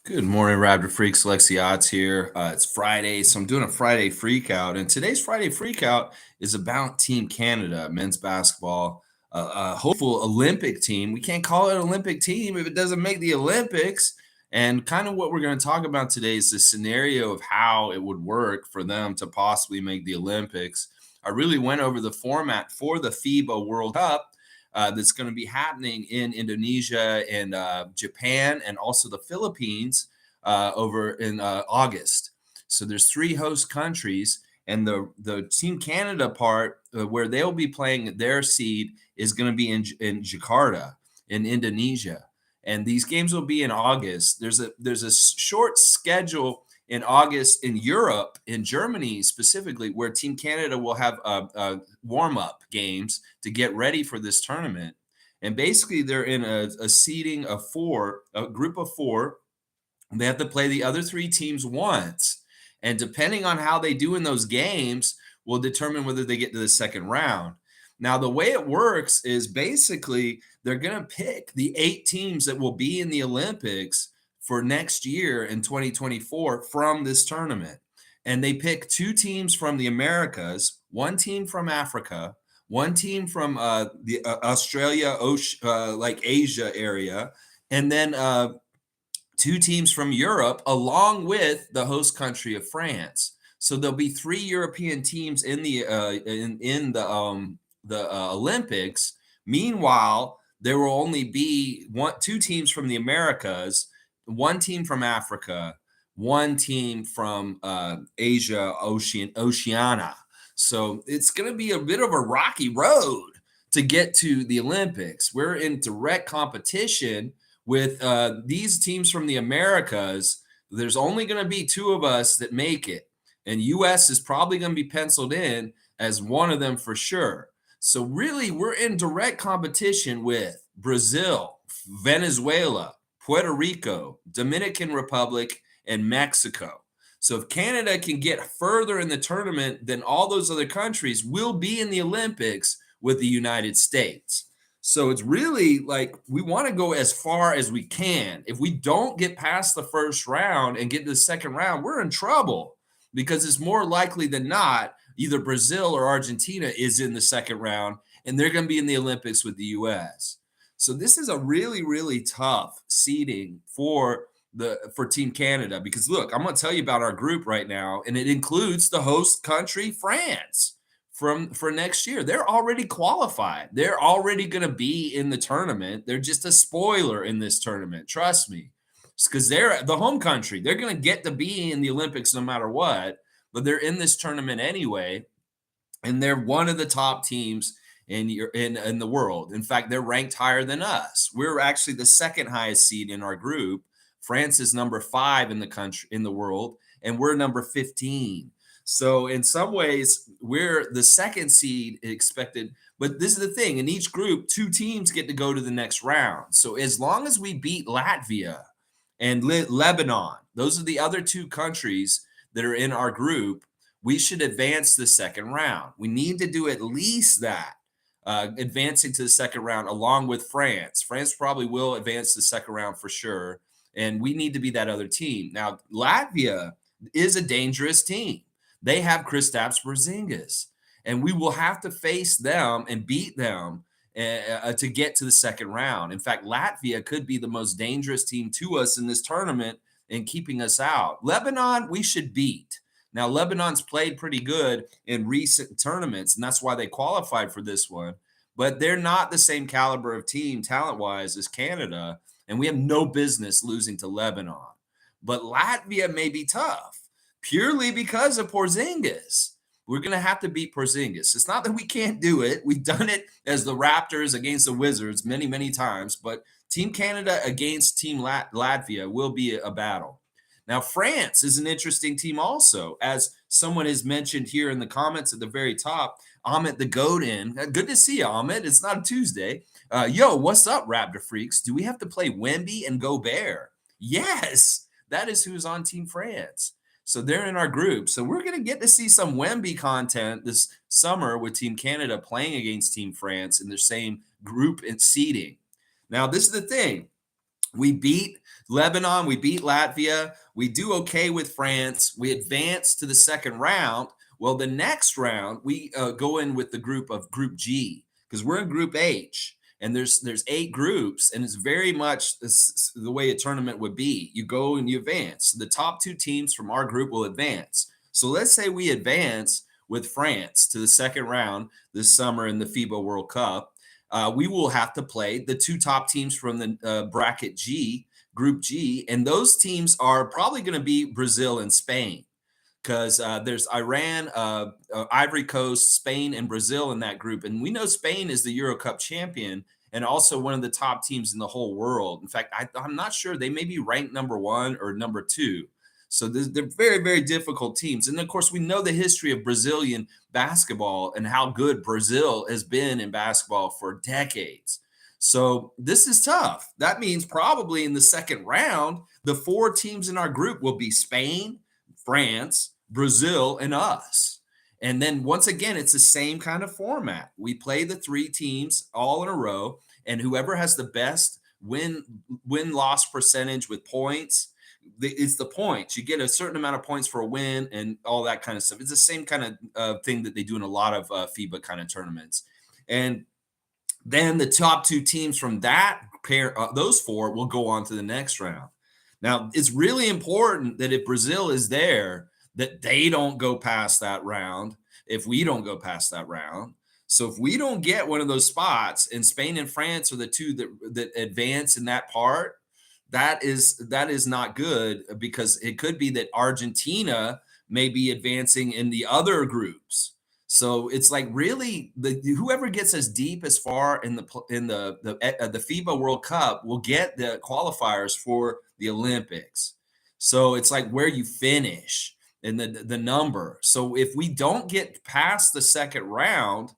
Good morning, Raptor Freaks. Lexi Odds here. It's Friday, so I'm doing a Friday Freakout. And today's Friday Freakout is about Team Canada, men's basketball, a hopeful Olympic team. We can't call it an Olympic team if it doesn't make the Olympics. And kind of what we're going to talk about today is the scenario of how it would work for them to possibly make the Olympics. I really went over the format for the FIBA World Cup that's going to be happening in Indonesia and Japan and also the Philippines over in August. So there's three host countries, and the Team Canada part where they'll be playing their seed is going to be in Jakarta in Indonesia, and these games will be in August. There's a short schedule in August in Europe, in Germany specifically, where Team Canada will have warm-up games to get ready for this tournament. And basically, they're in a seeding of four, a group of four. They have to play the other three teams once. And depending on how they do in those games will determine whether they get to the second round. Now, the way it works is basically they're going to pick the 8 teams that will be in the Olympics for next year in 2024 from this tournament. And they pick 2 teams from the Americas, 1 team from Africa, 1 team from the Australia, like Asia area, and then 2 teams from Europe, along with the host country of France. So there'll be 3 European teams in the Olympics. Meanwhile, there will only be 2 teams from the Americas, 1 team from Africa, 1 team from Asia, Oceania. So it's going to be a bit of a rocky road to get to the Olympics. We're in direct competition with these teams from the Americas. There's only going to be 2 of us that make it, and U.S. is probably going to be penciled in as one of them for sure. So really, we're in direct competition with Brazil, Venezuela, Puerto Rico, Dominican Republic, and Mexico. So if Canada can get further in the tournament than all those other countries, we'll be in the Olympics with the United States. So it's really like we want to go as far as we can. If we don't get past the first round and get to the second round, we're in trouble because it's more likely than not either Brazil or Argentina is in the second round, and they're going to be in the Olympics with the U.S. So this is a really, really tough seeding for Team Canada because look, I'm going to tell you about our group right now, and it includes the host country, France, for next year. They're already qualified. They're already going to be in the tournament. They're just a spoiler in this tournament. Trust me, because they're the home country. They're going to get to be in the Olympics no matter what, but they're in this tournament anyway, and they're one of the top teams in the world. In fact, they're ranked higher than us. We're actually the second highest seed in our group. France is number 5 in the country in the world, and we're number 15. So in some ways, we're the second seed expected. But this is the thing: in each group, 2 teams get to go to the next round. So as long as we beat Latvia and Lebanon, those are the other 2 countries that are in our group, we should advance the second round. We need to do at least that, advancing to the second round along with France. France probably will advance the second round for sure, and we need to be that other team. Now, Latvia is a dangerous team. They have Kristaps Porzingis, and we will have to face them and beat them to get to the second round. In fact, Latvia could be the most dangerous team to us in this tournament and keeping us out. Lebanon, we should beat. Now, Lebanon's played pretty good in recent tournaments, and that's why they qualified for this one. But they're not the same caliber of team talent-wise as Canada, and we have no business losing to Lebanon. But Latvia may be tough purely because of Porzingis. We're going to have to beat Porzingis. It's not that we can't do it. We've done it as the Raptors against the Wizards many, many times, but Team Canada against Team Latvia will be a battle. Now, France is an interesting team also, as someone has mentioned here in the comments at the very top. Ahmet the Goat in. Good to see you, Ahmet. It's not a Tuesday. Yo, what's up, Raptor Freaks? Do we have to play Wemby and Gobert? Yes, that is who's on Team France. So they're in our group. So we're going to get to see some Wemby content this summer with Team Canada playing against Team France in their same group and seeding. Now, this is the thing. We beat Lebanon, we beat Latvia, we do okay with France, we advance to the second round. Well, the next round, we go in with the Group G, because we're in Group H, and there's 8 groups, and it's very much the way a tournament would be. You go and you advance. The top 2 teams from our group will advance. So let's say we advance with France to the second round this summer in the FIBA World Cup. We will have to play the 2 top teams from the bracket G, Group G, and those teams are probably going to be Brazil and Spain, because there's Iran, Ivory Coast, Spain, and Brazil in that group. And we know Spain is the Euro Cup champion and also one of the top teams in the whole world. In fact, I'm not sure. They may be ranked number 1 or number 2. So they're very, very difficult teams. And of course, we know the history of Brazilian basketball and how good Brazil has been in basketball for decades. So this is tough. That means probably in the second round, the 4 teams in our group will be Spain, France, Brazil, and us. And then once again, it's the same kind of format. We play the 3 teams all in a row, and whoever has the best win-loss percentage with points, it's the points. You get a certain amount of points for a win and all that kind of stuff. It's the same kind of thing that they do in a lot of FIBA kind of tournaments. And then the top 2 teams from that pair, those 4, will go on to the next round. Now, it's really important that if Brazil is there, that they don't go past that round if we don't go past that round. So if we don't get one of those spots, and Spain and France are the 2 that advance in that part, that is not good, because it could be that Argentina may be advancing in the other groups. So it's like really whoever gets as deep as far in the FIBA World Cup will get the qualifiers for the Olympics. So it's like where you finish and the number. So if we don't get past the second round,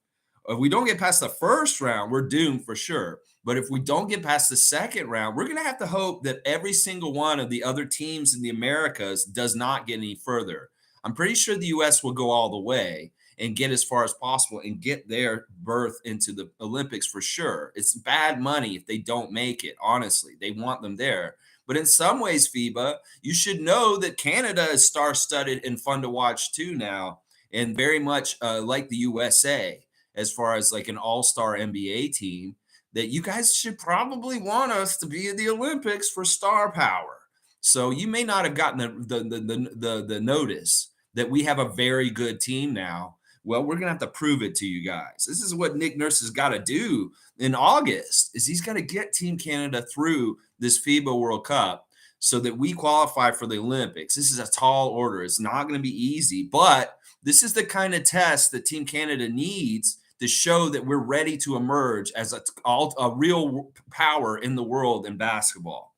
or if we don't get past the first round, we're doomed for sure. But if we don't get past the second round, we're going to have to hope that every single one of the other teams in the Americas does not get any further. I'm pretty sure the U.S. will go all the way and get as far as possible and get their berth into the Olympics for sure. It's bad money if they don't make it, honestly. They want them there. But in some ways, FIBA, you should know that Canada is star-studded and fun to watch too now, and very much like the USA, as far as like an all-star NBA team, that you guys should probably want us to be in the Olympics for star power. So you may not have gotten the notice that we have a very good team now. Well, we're gonna have to prove it to you guys. This is what Nick Nurse has got to do in August, is he's got to get Team Canada through this FIBA World Cup so that we qualify for the Olympics. This is a tall order. It's not going to be easy, but this is the kind of test that Team Canada needs to show that we're ready to emerge as a real power in the world in basketball.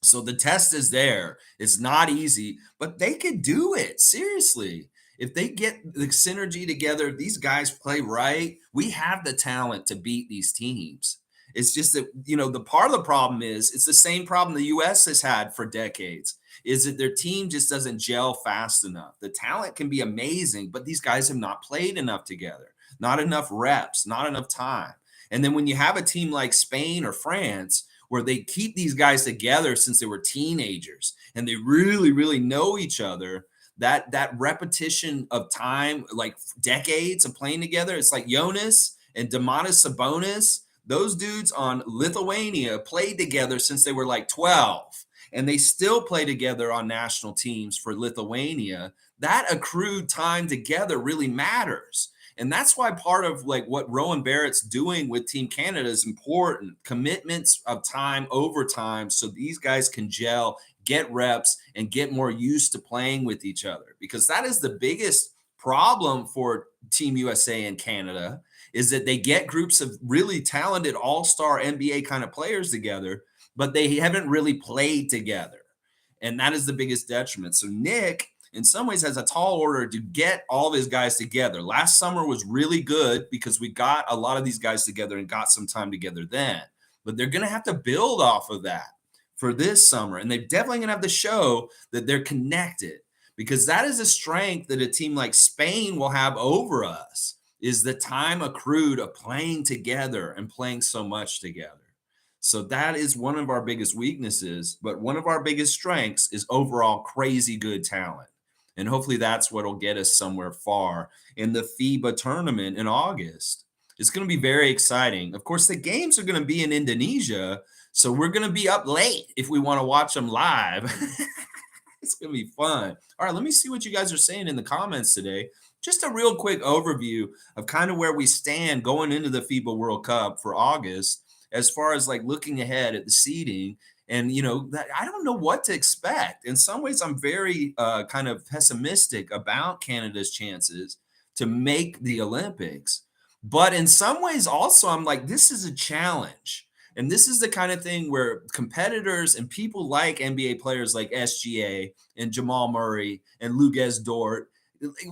So the test is there. It's not easy, but they could do it. Seriously. If they get the synergy together, these guys play right, we have the talent to beat these teams. It's just that, the part of the problem is it's the same problem the U.S. has had for decades, is that their team just doesn't gel fast enough. The talent can be amazing, but these guys have not played enough together, not enough reps, not enough time. And then when you have a team like Spain or France, where they keep these guys together since they were teenagers and they really, really know each other, that repetition of time, like decades of playing together, it's like Jonas and Domantas Sabonis. Those dudes on Lithuania played together since they were like 12, and they still play together on national teams for Lithuania. That accrued time together really matters. And that's why part of like what Rowan Barrett's doing with Team Canada is important. Commitments of time over time so these guys can gel, get reps, and get more used to playing with each other. Because that is the biggest problem for Team USA and Canada, is that they get groups of really talented all-star NBA kind of players together, but they haven't really played together. And that is the biggest detriment. So Nick, in some ways, has a tall order to get all of his guys together. Last summer was really good because we got a lot of these guys together and got some time together then. But they're going to have to build off of that for this summer. And they're definitely going to have to show that they're connected, because that is a strength that a team like Spain will have over us, is the time accrued of playing together and playing so much together. So that is one of our biggest weaknesses, but one of our biggest strengths is overall crazy good talent. And hopefully that's what'll get us somewhere far in the FIBA tournament in August. It's going to be very exciting. Of course, the games are going to be in Indonesia, so we're going to be up late if we want to watch them live. It's going to be fun. All right, let me see what you guys are saying in the comments today. Just a real quick overview of kind of where we stand going into the FIBA World Cup for August, as far as like looking ahead at the seeding. And, I don't know what to expect. In some ways, I'm very kind of pessimistic about Canada's chances to make the Olympics. But in some ways, also, I'm like, this is a challenge. And this is the kind of thing where competitors and people like NBA players like SGA and Jamal Murray and Luguez Dort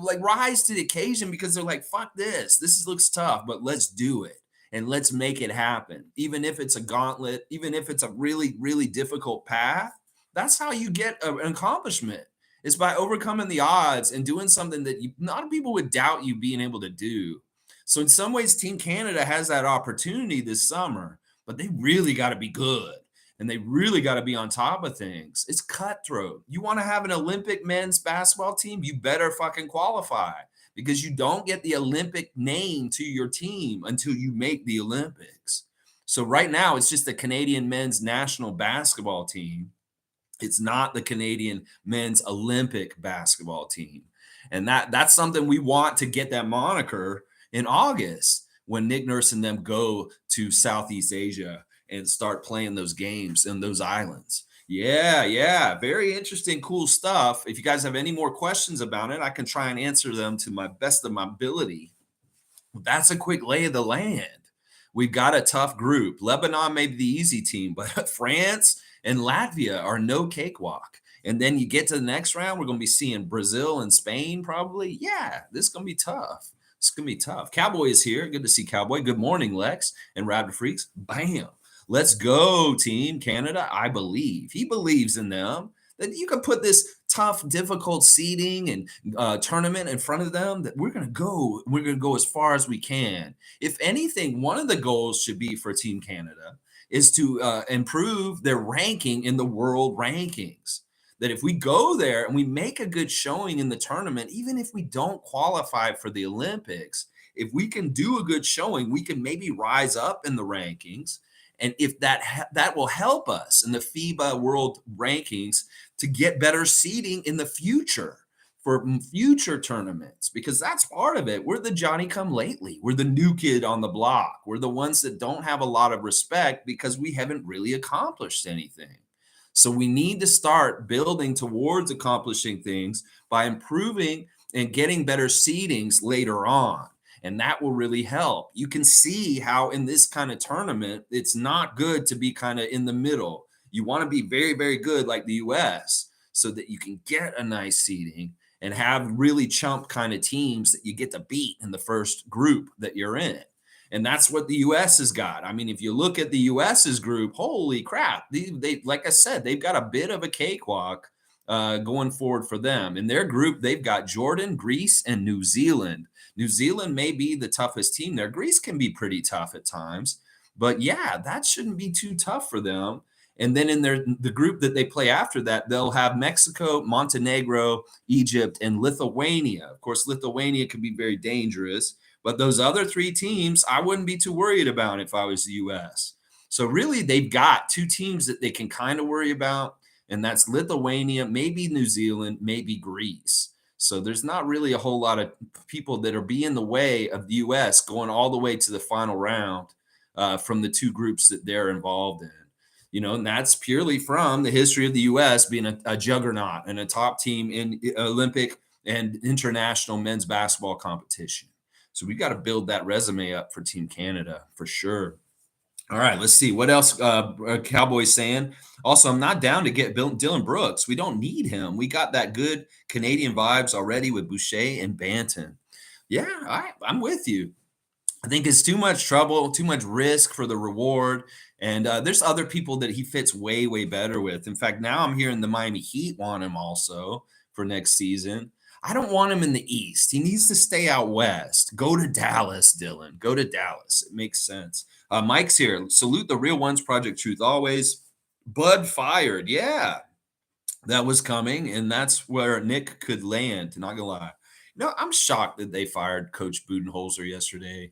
like rise to the occasion because they're like, fuck this. This looks tough, but let's do it and let's make it happen. Even if it's a gauntlet, even if it's a really, really difficult path, that's how you get an accomplishment. Is by overcoming the odds and doing something that a lot of people would doubt you being able to do. So in some ways, Team Canada has that opportunity this summer, but they really got to be good and they really got to be on top of things. It's cutthroat. You want to have an Olympic men's basketball team, you better fucking qualify, because you don't get the Olympic name to your team until you make the Olympics. So right now, it's just the Canadian men's national basketball team. It's not the Canadian men's Olympic basketball team. And that's something we want to get that moniker in August when Nick Nurse and them go to Southeast Asia and start playing those games in those islands. Yeah. Very interesting, cool stuff. If you guys have any more questions about it, I can try and answer them to my best of my ability. That's a quick lay of the land. We've got a tough group. Lebanon may be the easy team, but France and Latvia are no cakewalk. And then you get to the next round, we're going to be seeing Brazil and Spain probably. Yeah, this is going to be tough. It's going to be tough. Cowboy is here. Good to see Cowboy. Good morning, Lex and Raptor Freaks. Bam. Let's go, Team Canada. I believe. He believes in them. That you can put this tough, difficult seeding and tournament in front of them, that we're going to go. We're going to go as far as we can. If anything, one of the goals should be for Team Canada is to improve their ranking in the world rankings. That if we go there and we make a good showing in the tournament, even if we don't qualify for the Olympics, if we can do a good showing, we can maybe rise up in the rankings. And if that will help us in the FIBA world rankings to get better seeding in the future for future tournaments, because that's part of it. We're the Johnny come lately. We're the new kid on the block. We're the ones that don't have a lot of respect because we haven't really accomplished anything. So we need to start building towards accomplishing things by improving and getting better seedings later on. And that will really help. You can see how in this kind of tournament, it's not good to be kind of in the middle. You want to be very, very good like the U.S. so that you can get a nice seeding and have really chump kind of teams that you get to beat in the first group that you're in. And that's what the U.S. has got. I mean, if you look at the U.S.'s group, holy crap. They like I said, they've got a bit of a cakewalk going forward for them. In their group, they've got Jordan, Greece, and New Zealand. New Zealand may be the toughest team there. Greece can be pretty tough at times. But yeah, that shouldn't be too tough for them. And then in the group that they play after that, they'll have Mexico, Montenegro, Egypt, and Lithuania. Of course, Lithuania can be very dangerous. But those other three teams, I wouldn't be too worried about if I was the U.S. So really, they've got two teams that they can kind of worry about, and that's Lithuania, maybe New Zealand, maybe Greece. So there's not really a whole lot of people that are be in the way of the U.S. going all the way to the final round from the two groups that they're involved in. And that's purely from the history of the U.S. being a juggernaut and a top team in Olympic and international men's basketball competition. So we got to build that resume up for Team Canada for sure. All right, let's see what else Cowboys saying. Also, I'm not down to get Dylan Brooks. We don't need him. We got that good Canadian vibes already with Boucher and Banton. Yeah, I'm with you. I think it's too much trouble, too much risk for the reward. And there's other people that he fits way, way better with. In fact, now I'm hearing the Miami Heat want him also for next season. I don't want him in the East. He needs to stay out West. Go to Dallas, Dylan. Go to Dallas. It makes sense. Mike's here. Salute the real ones, Project Truth always. Bud fired. Yeah, that was coming, and that's where Nick could land. Not gonna lie. No, I'm shocked that they fired Coach Budenholzer yesterday.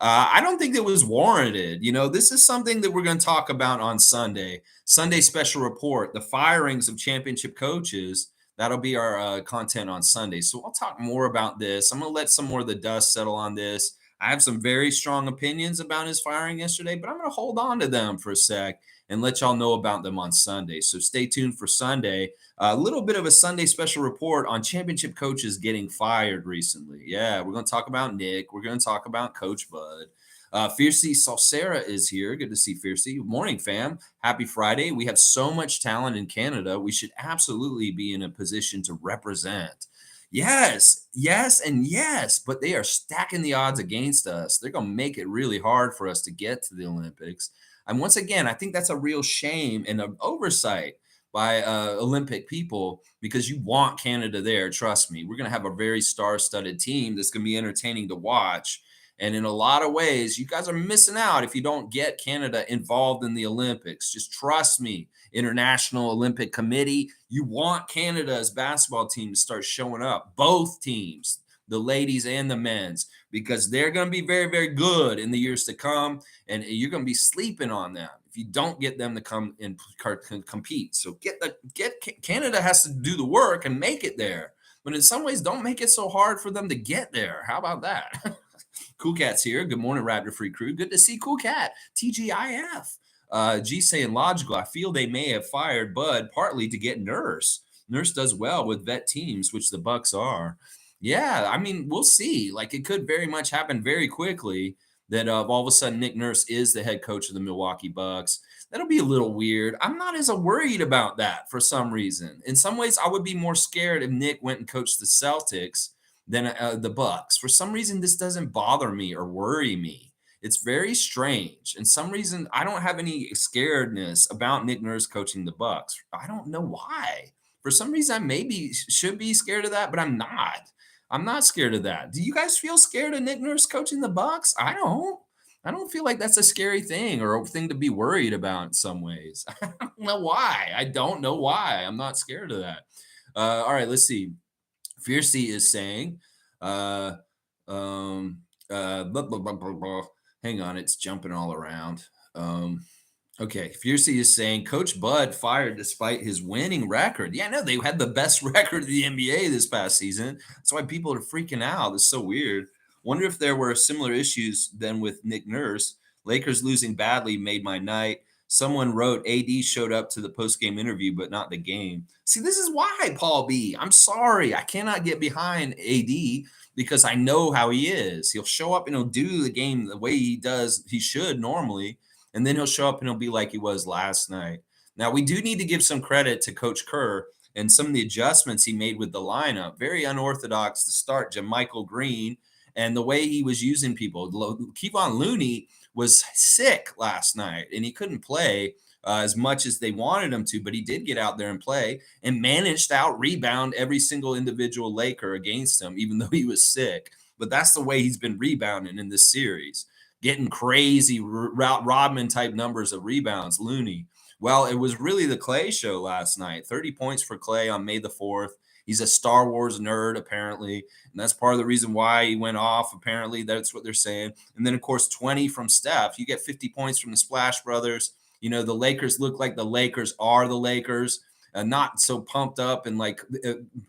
I don't think it was warranted. This is something that we're going to talk about on Sunday. Sunday special report, the firings of championship coaches. That'll be our content on Sunday. So I'll talk more about this. I'm going to let some more of the dust settle on this. I have some very strong opinions about his firing yesterday, but I'm going to hold on to them for a sec and let y'all know about them on Sunday. So stay tuned for Sunday. A little bit of a Sunday special report on championship coaches getting fired recently. Yeah, we're going to talk about Nick. We're going to talk about Coach Bud. Fiercey Salsera is here. Good to see Fiercey. Good morning, fam. Happy Friday. We have so much talent in Canada. We should absolutely be in a position to represent. Yes, yes, and yes, but they are stacking the odds against us. They're going to make it really hard for us to get to the Olympics. And once again, I think that's a real shame and an oversight by Olympic people, because you want Canada there. Trust me, we're going to have a very star-studded team that's going to be entertaining to watch. And in a lot of ways, you guys are missing out if you don't get Canada involved in the Olympics. Just trust me, International Olympic Committee, you want Canada's basketball team to start showing up, both teams, the ladies and the men's, because they're going to be very, very good in the years to come, and you're going to be sleeping on them if you don't get them to come and compete. So Canada has to do the work and make it there, but in some ways, don't make it so hard for them to get there. How about that? Cool Cat's here. Good morning, Raptor Free Crew. Good to see Cool Cat. TGIF. G saying logical. I feel they may have fired Bud partly to get Nurse. Nurse does well with vet teams, which the Bucks are. Yeah, I mean, we'll see. Like, it could very much happen very quickly that all of a sudden Nick Nurse is the head coach of the Milwaukee Bucks. That'll be a little weird. I'm not as worried about that for some reason. In some ways, I would be more scared if Nick went and coached the Celtics than the Bucks. For some reason, this doesn't bother me or worry me. It's very strange. And some reason, I don't have any scaredness about Nick Nurse coaching the Bucks. I don't know why. For some reason, I maybe should be scared of that, but I'm not. I'm not scared of that. Do you guys feel scared of Nick Nurse coaching the Bucks? I don't. I don't feel like that's a scary thing or a thing to be worried about in some ways. I don't know why. I don't know why. I'm not scared of that. All right, let's see. Fiercey is saying, blah, blah, blah, blah, blah. Hang on, it's jumping all around. Okay, Fiercey is saying Coach Bud fired despite his winning record. Yeah, no, they had the best record of the NBA this past season. That's why people are freaking out. It's so weird. Wonder if there were similar issues than with Nick Nurse. Lakers losing badly made my night. Someone wrote AD showed up to the post-game interview, but not the game. See, this is why, Paul B. I'm sorry. I cannot get behind AD because I know how he is. He'll show up and he'll do the game the way he should normally, and then he'll show up and he'll be like he was last night. Now, we do need to give some credit to Coach Kerr and some of the adjustments he made with the lineup. Very unorthodox to start JaMychal Green and the way he was using people. Kevon Looney was sick last night, and he couldn't play as much as they wanted him to, but he did get out there and play and managed to out-rebound every single individual Laker against him, even though he was sick. But that's the way he's been rebounding in this series, getting crazy Rodman-type numbers of rebounds, Looney. Well, it was really the Clay show last night. 30 points for Clay on May the 4th. He's a Star Wars nerd, apparently, and that's part of the reason why he went off, apparently. That's what they're saying. And then, of course, 20 from Steph. You get 50 points from the Splash Brothers. You know, the Lakers look like the Lakers are the Lakers, not so pumped up and, like,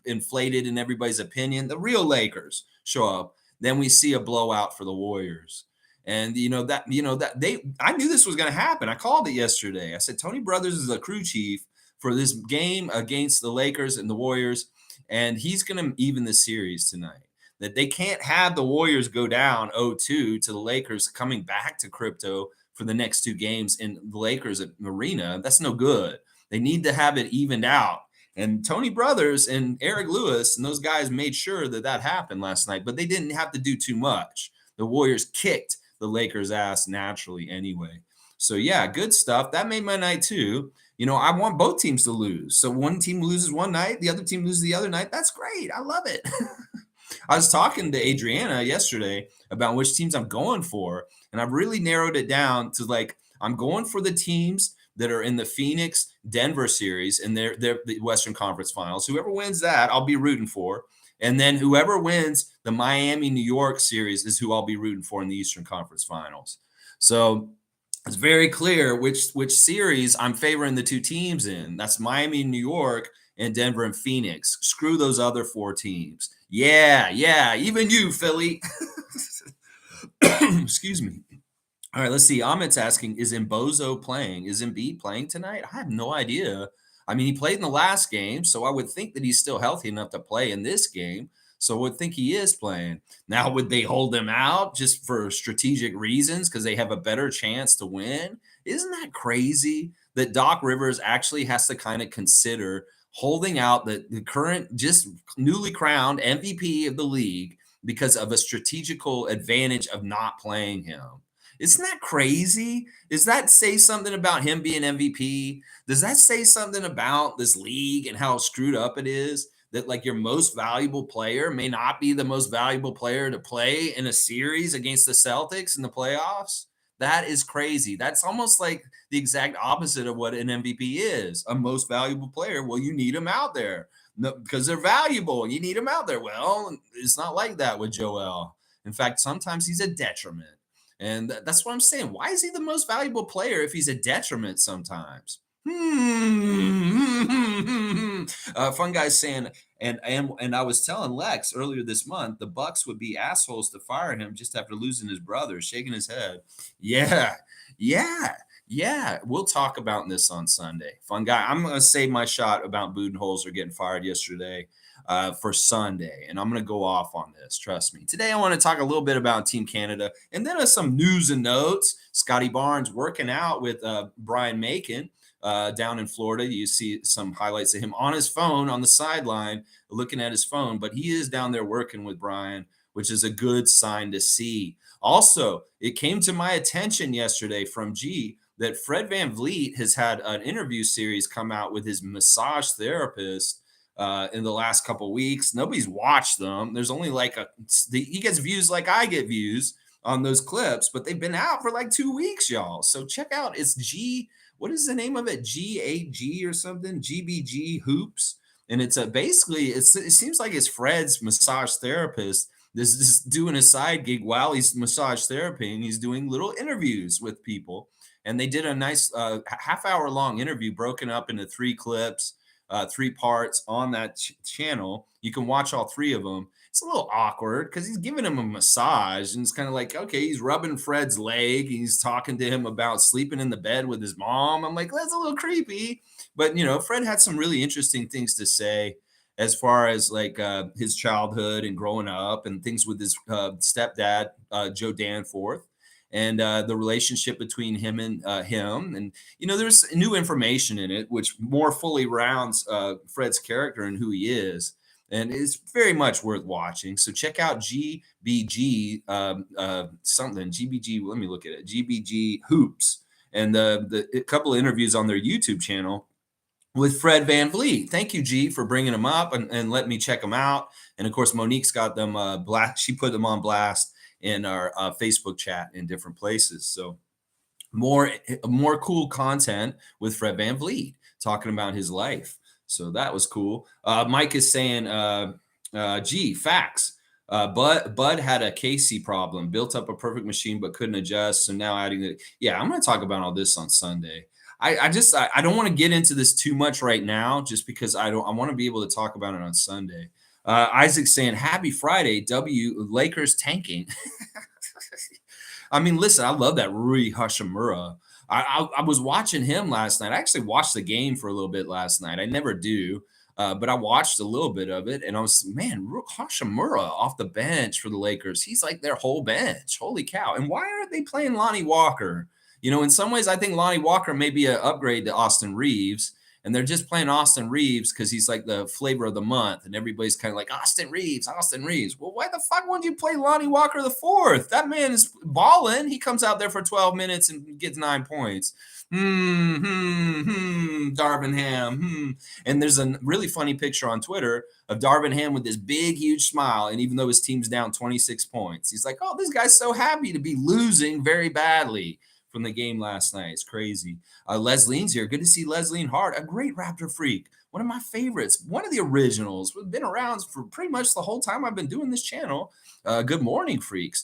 inflated in everybody's opinion. The real Lakers show up. Then we see a blowout for the Warriors. And, I knew this was going to happen. I called it yesterday. I said, Tony Brothers is the crew chief for this game against the Lakers and the Warriors. And he's going to even the series tonight. That they can't have the Warriors go down 0-2 to the Lakers coming back to crypto for the next two games in the Lakers arena. That's no good. They need to have it evened out. And Tony Brothers and Eric Lewis and those guys made sure that happened last night, but they didn't have to do too much. The Warriors kicked the Lakers' ass naturally anyway. So, yeah, good stuff. That made my night too. I want both teams to lose. So one team loses one night, the other team loses the other night. That's great. I love it. I was talking to Adriana yesterday about which teams I'm going for, and I've really narrowed it down to like I'm going for the teams that are in the Phoenix Denver series and they're the Western Conference Finals. Whoever wins that, I'll be rooting for. And then whoever wins the Miami New York series is who I'll be rooting for in the Eastern Conference Finals. So it's very clear which series I'm favoring the two teams in. That's Miami, New York, and Denver and Phoenix. Screw those other four teams. Yeah, even you, Philly. Excuse me. All right, let's see. Amit's asking, is Mbozo playing? Is Embiid playing tonight? I have no idea. I mean, he played in the last game, so I would think that he's still healthy enough to play in this game. So I would think he is playing. Now, would they hold him out just for strategic reasons because they have a better chance to win? Isn't that crazy that Doc Rivers actually has to kind of consider holding out the current, just newly crowned MVP of the league because of a strategical advantage of not playing him? Isn't that crazy? Does that say something about him being MVP? Does that say something about this league and how screwed up it is? That like your most valuable player may not be the most valuable player to play in a series against the Celtics in the playoffs. That is crazy. That's almost like the exact opposite of what an MVP is. A most valuable player. Well, you need them out there because they're valuable. You need them out there. Well, it's not like that with Joel. In fact, sometimes he's a detriment. And that's what I'm saying. Why is he the most valuable player if he's a detriment sometimes? Fun guy saying, and I was telling Lex earlier this month, the Bucks would be assholes to fire him just after losing his brother, shaking his head. Yeah. We'll talk about this on Sunday. Fun guy. I'm going to save my shot about Budenholzer getting fired yesterday for Sunday, and I'm going to go off on this. Trust me. Today, I want to talk a little bit about Team Canada, and then some news and notes. Scotty Barnes working out with Brian Macon down in Florida. You see some highlights of him on his phone on the sideline, looking at his phone, but he is down there working with Brian, which is a good sign to see. Also, it came to my attention yesterday from G that Fred VanVleet has had an interview series come out with his massage therapist in the last couple of weeks. Nobody's watched them. There's only like he gets views like I get views on those clips, but they've been out for like 2 weeks, y'all. So check out, it's G, what is the name of it? GAG or something? GBG Hoops. And it's basically, it seems like it's Fred's massage therapist. This is doing a side gig while he's massage therapy, and he's doing little interviews with people. And they did a nice half-hour long interview broken up into 3 clips, 3 parts on that channel. You can watch all 3 of them. It's a little awkward because he's giving him a massage, and it's kind of like, okay, he's rubbing Fred's leg. He's talking to him about sleeping in the bed with his mom. I'm like, that's a little creepy. But, Fred had some really interesting things to say as far as like his childhood and growing up and things with his stepdad, Joe Danforth, and the relationship between him and there's new information in it which more fully rounds Fred's character and who he is, and it's very much worth watching. So check out GBG something, GBG, let me look at it, GBG Hoops, and the couple of interviews on their YouTube channel with Fred VanVleet. Thank you, G, for bringing them up and letting me check them out. And of course, Monique's got them blast. She put them on blast in our Facebook chat in different places. So more cool content with Fred VanVleet talking about his life. So that was cool. Mike is saying, gee, facts. Bud had a Casey problem, built up a perfect machine, but couldn't adjust. So now adding it. Yeah, I'm going to talk about all this on Sunday. I don't want to get into this too much right now, just because I want to be able to talk about it on Sunday. Isaac's saying, happy Friday, Lakers tanking. I mean, listen, I love that Rui Hachimura. I was watching him last night. I actually watched the game for a little bit last night. I never do, but I watched a little bit of it, and I was, man, Hachimura off the bench for the Lakers. He's like their whole bench. Holy cow. And why aren't they playing Lonnie Walker? In some ways, I think Lonnie Walker may be an upgrade to Austin Reeves. and they're just playing Austin Reeves because he's like the flavor of the month, and everybody's kind of like Austin Reeves, Austin Reeves. Well, why the fuck wouldn't you play Lonnie Walker the fourth? That man is balling. He comes out there for 12 minutes and gets 9 points. Darvin Ham. And there's a really funny picture on Twitter of Darvin Ham with this big, huge smile. And even though his team's down 26 points, he's like, oh, this guy's so happy to be losing very badly from the game last night. It's crazy. Leslie's here. Good to see Leslie Hart, a great Raptor freak. One of my favorites. One of the originals. We've been around for pretty much the whole time I've been doing this channel. Good morning, freaks.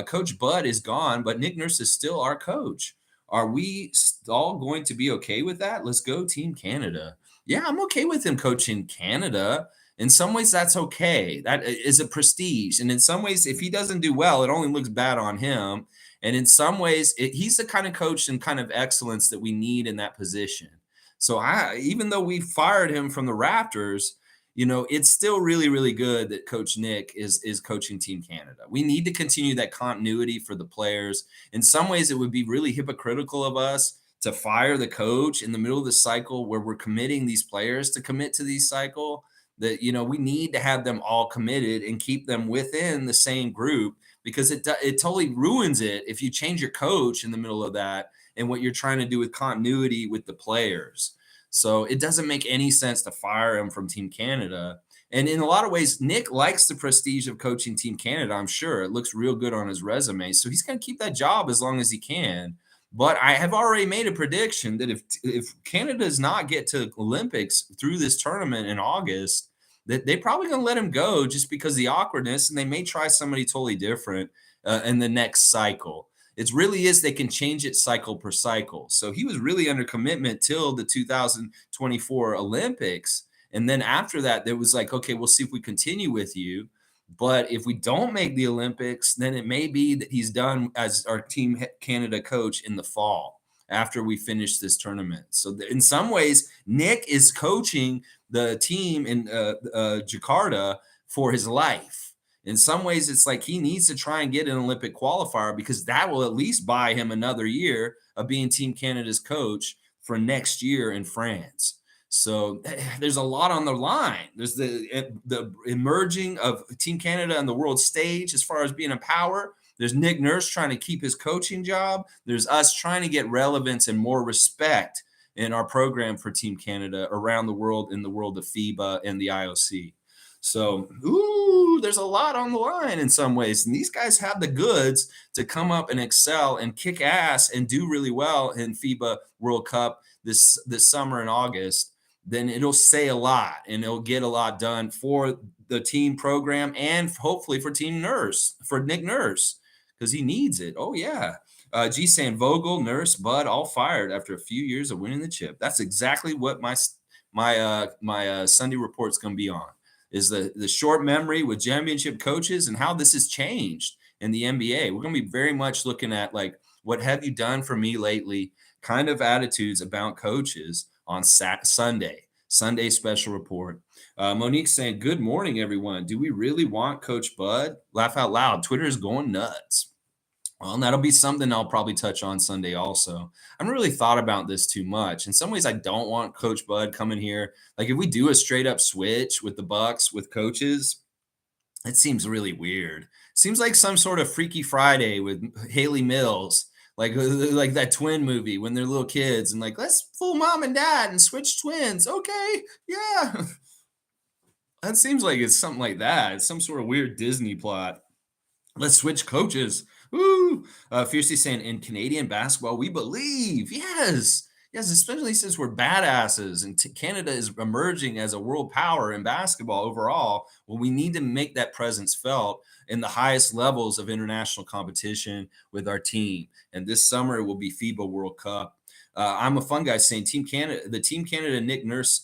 Coach Bud is gone, but Nick Nurse is still our coach. Are we all going to be okay with that? Let's go Team Canada. Yeah, I'm okay with him coaching Canada. In some ways, that's okay. That is a prestige. And in some ways, if he doesn't do well, it only looks bad on him. And in some ways, he's the kind of coach and kind of excellence that we need in that position. So even though we fired him from the Raptors, it's still really, really good that Coach Nick is coaching Team Canada. We need to continue that continuity for the players. In some ways, it would be really hypocritical of us to fire the coach in the middle of the cycle where we're committing these players to commit to these cycle. That, we need to have them all committed and keep them within the same group, because it totally ruins it if you change your coach in the middle of that and what you're trying to do with continuity with the players. So it doesn't make any sense to fire him from Team Canada. And in a lot of ways, Nick likes the prestige of coaching Team Canada, I'm sure. It looks real good on his resume. So he's going to keep that job as long as he can. But I have already made a prediction that if Canada does not get to Olympics through this tournament in August, that they're probably going to let him go just because of the awkwardness, and they may try somebody totally different in the next cycle. It really is, they can change it cycle per cycle. So he was really under commitment till the 2024 Olympics. And then after that, there was like, okay, we'll see if we continue with you. But if we don't make the Olympics, then it may be that he's done as our Team Canada coach in the fall after we finish this tournament. So in some ways, Nick is coaching the team in Jakarta for his life. In some ways, it's like he needs to try and get an Olympic qualifier, because that will at least buy him another year of being Team Canada's coach for next year in France. So there's a lot on the line. There's the emerging of Team Canada on the world stage as far as being a power. There's Nick Nurse trying to keep his coaching job. There's us trying to get relevance and more respect in our program for Team Canada around the world, in the world of FIBA and the IOC. So, there's a lot on the line in some ways. And these guys have the goods to come up and excel and kick ass and do really well in FIBA World Cup this summer in August. Then it'll say a lot, and it'll get a lot done for the team program and hopefully for Team Nurse, for Nick Nurse, because he needs it. Oh, yeah. G saying Vogel, Nurse, Bud, all fired after a few years of winning the chip. That's exactly what my Sunday report's going to be on. Is the short memory with championship coaches and how this has changed in the NBA. We're going to be very much looking at, like, what have you done for me lately kind of attitudes about coaches on Sunday special report. Monique saying, good morning, everyone. Do we really want Coach Bud? Laugh out loud. Twitter is going nuts. Well, and that'll be something I'll probably touch on Sunday also. I haven't really thought about this too much. In some ways, I don't want Coach Bud coming here. Like, if we do a straight up switch with the Bucks with coaches, it seems really weird. Seems like some sort of Freaky Friday with Haley Mills, like that twin movie when they're little kids, and like, let's fool mom and dad and switch twins. Okay, yeah. That seems like it's something like that. It's some sort of weird Disney plot. Let's switch coaches. Woo! Fiercely saying, in Canadian basketball, we believe. Yes, especially since we're badasses and Canada is emerging as a world power in basketball overall. Well, we need to make that presence felt in the highest levels of international competition with our team. And this summer it will be FIBA World Cup. I'm a fun guy saying Team Canada Nick Nurse,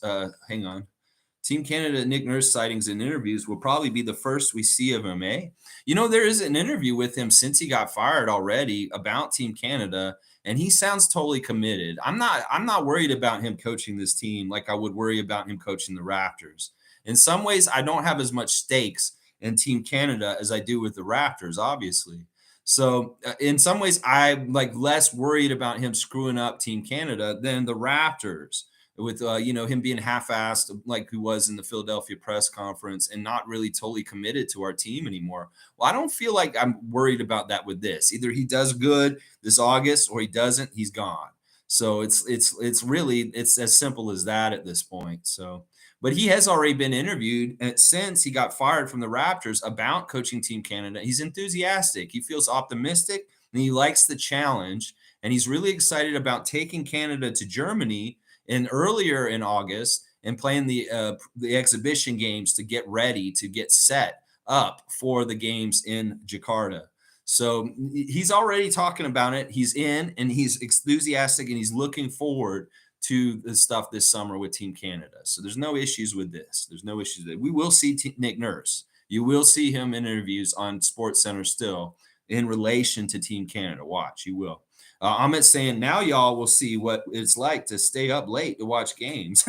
Team Canada Nick Nurse sightings and interviews will probably be the first we see of him, eh? There is an interview with him since he got fired already about Team Canada, and he sounds totally committed. I'm not worried about him coaching this team like I would worry about him coaching the Raptors. In some ways, I don't have as much stakes in Team Canada as I do with the Raptors, obviously. So in some ways, I'm like less worried about him screwing up Team Canada than the Raptors. with him being half-assed like he was in the Philadelphia press conference and not really totally committed to our team anymore. Well, I don't feel like I'm worried about that with this. Either he does good this August or he doesn't, he's gone. So it's really it's as simple as that at this point. So but he has already been interviewed since he got fired from the Raptors about coaching Team Canada. He's enthusiastic. He feels optimistic and he likes the challenge. And he's really excited about taking Canada to Germany and earlier in August and playing the exhibition games to get ready to get set up for the games in Jakarta. So he's already talking about it. He's in and he's enthusiastic and he's looking forward to the stuff this summer with Team Canada. So there's no issues with this. There's no issues with it. We will see Nick Nurse. You will see him in interviews on Sports Center still in relation to Team Canada. Watch, you will. Amit saying, now y'all will see what it's like to stay up late to watch games.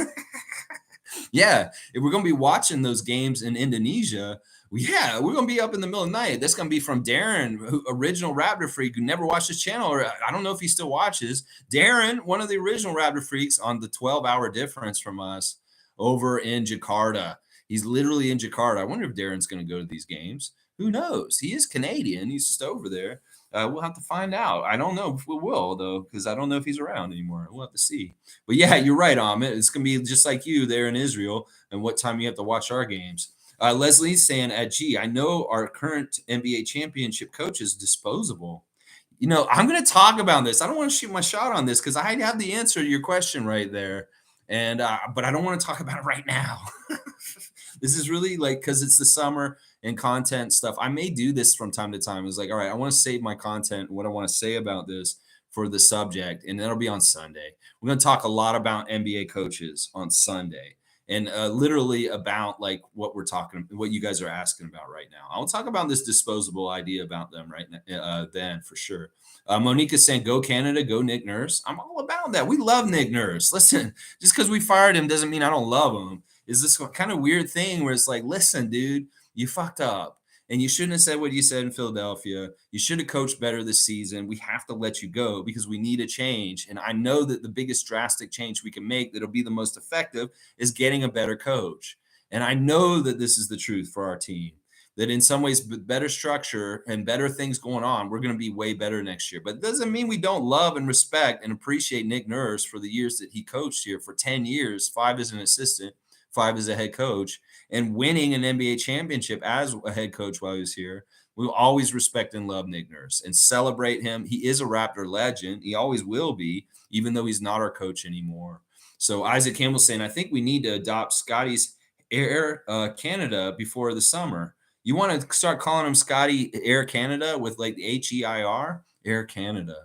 Yeah, if we're going to be watching those games in Indonesia, yeah, we're going to be up in the middle of the night. That's going to be from Darren, original Raptor freak who never watched his channel, or I don't know if he still watches. Darren, one of the original Raptor freaks on the 12-hour difference from us over in Jakarta. He's literally in Jakarta. I wonder if Darren's going to go to these games. Who knows? He is Canadian. He's just over there. We'll have to find out. I don't know if we will, though, because I don't know if he's around anymore. We'll have to see. But yeah, you're right, Amit. It's going to be just like you there in Israel and what time you have to watch our games. Leslie's saying, I know our current NBA championship coach is disposable. I'm going to talk about this. I don't want to shoot my shot on this because I have the answer to your question right there. And but I don't want to talk about it right now. This is really because it's the summer and content stuff. I may do this from time to time. It's all right, I want to save my content, what I want to say about this for the subject, and that'll be on Sunday. We're going to talk a lot about NBA coaches on Sunday, and literally about what you guys are asking about right now. I'll talk about this disposable idea about them right now, then for sure. Monique is saying, go Canada, go Nick Nurse. I'm all about that. We love Nick Nurse. Listen, just because we fired him doesn't mean I don't love him. Is this kind of weird thing where it's listen, dude, you fucked up and you shouldn't have said what you said in Philadelphia. You should have coached better this season. We have to let you go because we need a change. And I know that the biggest drastic change we can make that'll be the most effective is getting a better coach. And I know that this is the truth for our team, that in some ways, better structure and better things going on, we're going to be way better next year. But it doesn't mean we don't love and respect and appreciate Nick Nurse for the years that he coached here for 10 years, 5 as an assistant, 5 as a head coach, and winning an NBA championship as a head coach while he was here. We'll always respect and love Nick Nurse and celebrate him. He is a Raptor legend. He always will be, even though he's not our coach anymore. So Isaac Campbell saying, I think we need to adopt Scotty's Air Canada before the summer. You want to start calling him Scotty Air Canada with the HEIR? Air Canada.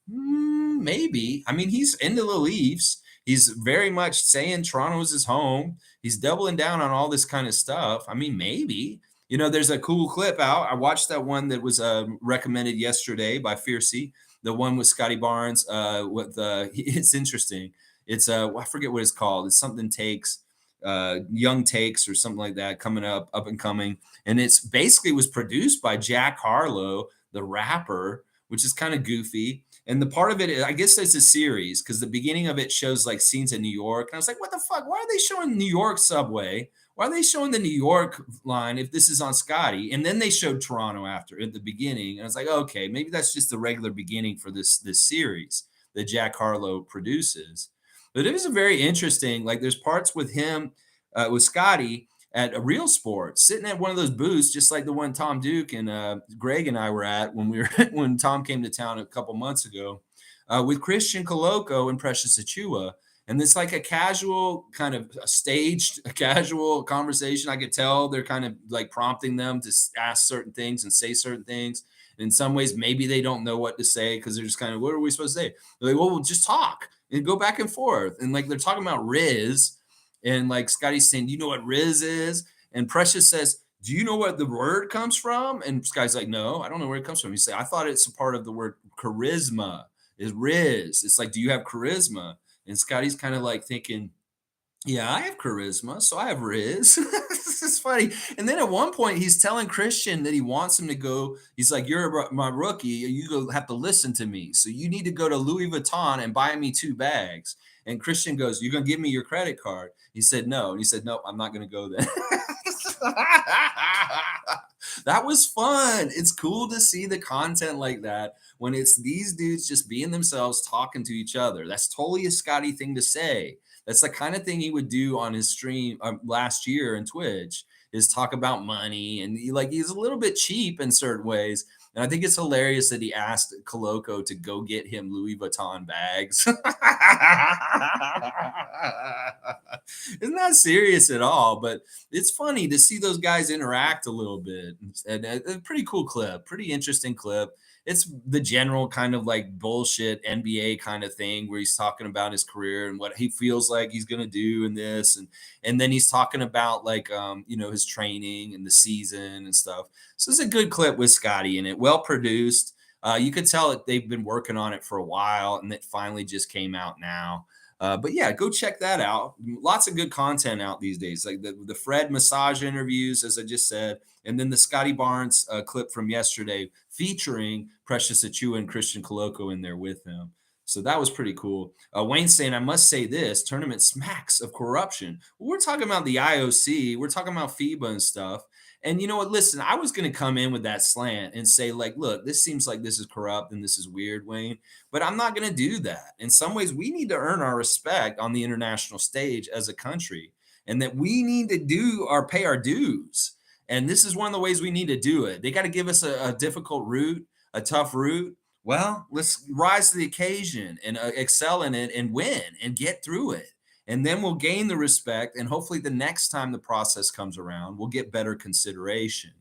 Maybe. I mean, he's into the Leafs. He's very much saying Toronto is his home. He's doubling down on all this kind of stuff. I mean, maybe. There's a cool clip out. I watched that one that was recommended yesterday by Fiercey, the one with Scotty Barnes. It's interesting. It's I forget what it's called. It's something takes, young takes or something like that, coming up and coming. And it's basically was produced by Jack Harlow, the rapper, which is kind of goofy. And the part of it, I guess it's a series because the beginning of it shows scenes in New York. And I was like, what the fuck? Why are they showing New York subway? Why are they showing the New York line if this is on Scotty? And then they showed Toronto after at the beginning. And I was like, okay, maybe that's just the regular beginning for this series that Jack Harlow produces. But it was a very interesting, there's parts with him, with Scotty at a Real Sports, sitting at one of those booths, just like the one Tom Duke and Greg and I were at when Tom came to town a couple months ago, with Christian Coloco and Precious Achua. And it's a casual kind of staged, casual conversation. I could tell they're kind of prompting them to ask certain things and say certain things. And in some ways, maybe they don't know what to say because they're just kind of, what are we supposed to say? They're well, we'll just talk and go back and forth. And they're talking about Riz. And Scotty's saying, do you know what Riz is? And Precious says, do you know what the word comes from? And Scotty's like, no, I don't know where it comes from. He said, I thought it's a part of the word charisma is Riz. It's do you have charisma? And Scotty's kind of thinking, Yeah, I have charisma, so I have Riz. This is funny. And then at one point, he's telling Christian that he wants him to go. He's like, "You're my rookie. You go have to listen to me. So you need to go to Louis Vuitton and buy me 2 bags." And Christian goes, "You're gonna give me your credit card?" He said, "No." And he said, "No, I'm not gonna go then." That was fun. It's cool to see the content like that when it's these dudes just being themselves, talking to each other. That's totally a Scotty thing to say. That's the kind of thing he would do on his stream last year in Twitch is talk about money and he's a little bit cheap in certain ways. And I think it's hilarious that he asked Coloco to go get him Louis Vuitton bags. It's not serious at all, but it's funny to see those guys interact a little bit. And a pretty cool clip, pretty interesting clip. It's the general kind of like bullshit NBA kind of thing where he's talking about his career and what he feels like he's gonna do in this, and then he's talking about like his training and the season and stuff. So it's a good clip with Scotty in it, well produced. You could tell that they've been working on it for a while, and it finally just came out now. But yeah, go check that out. Lots of good content out these days, like the Fred massage interviews, as I just said, and then the Scotty Barnes clip from yesterday featuring Precious Achua and Christian Coloco in there with him. So that was pretty cool. Wayne saying, I must say this tournament smacks of corruption. Well, we're talking about the IOC, we're talking about FIBA and stuff. And you know what? Listen, I was going to come in with that slant and say, like, look, this seems like this is corrupt and this is weird, Wayne, but I'm not going to do that. In some ways, we need to earn our respect on the international stage as a country, and that we need to pay our dues. And this is one of the ways we need to do it. They got to give us a difficult route, a tough route. Well, let's rise to the occasion and excel in it and win and get through it. And then we'll gain the respect. And hopefully, the next time the process comes around, we'll get better consideration.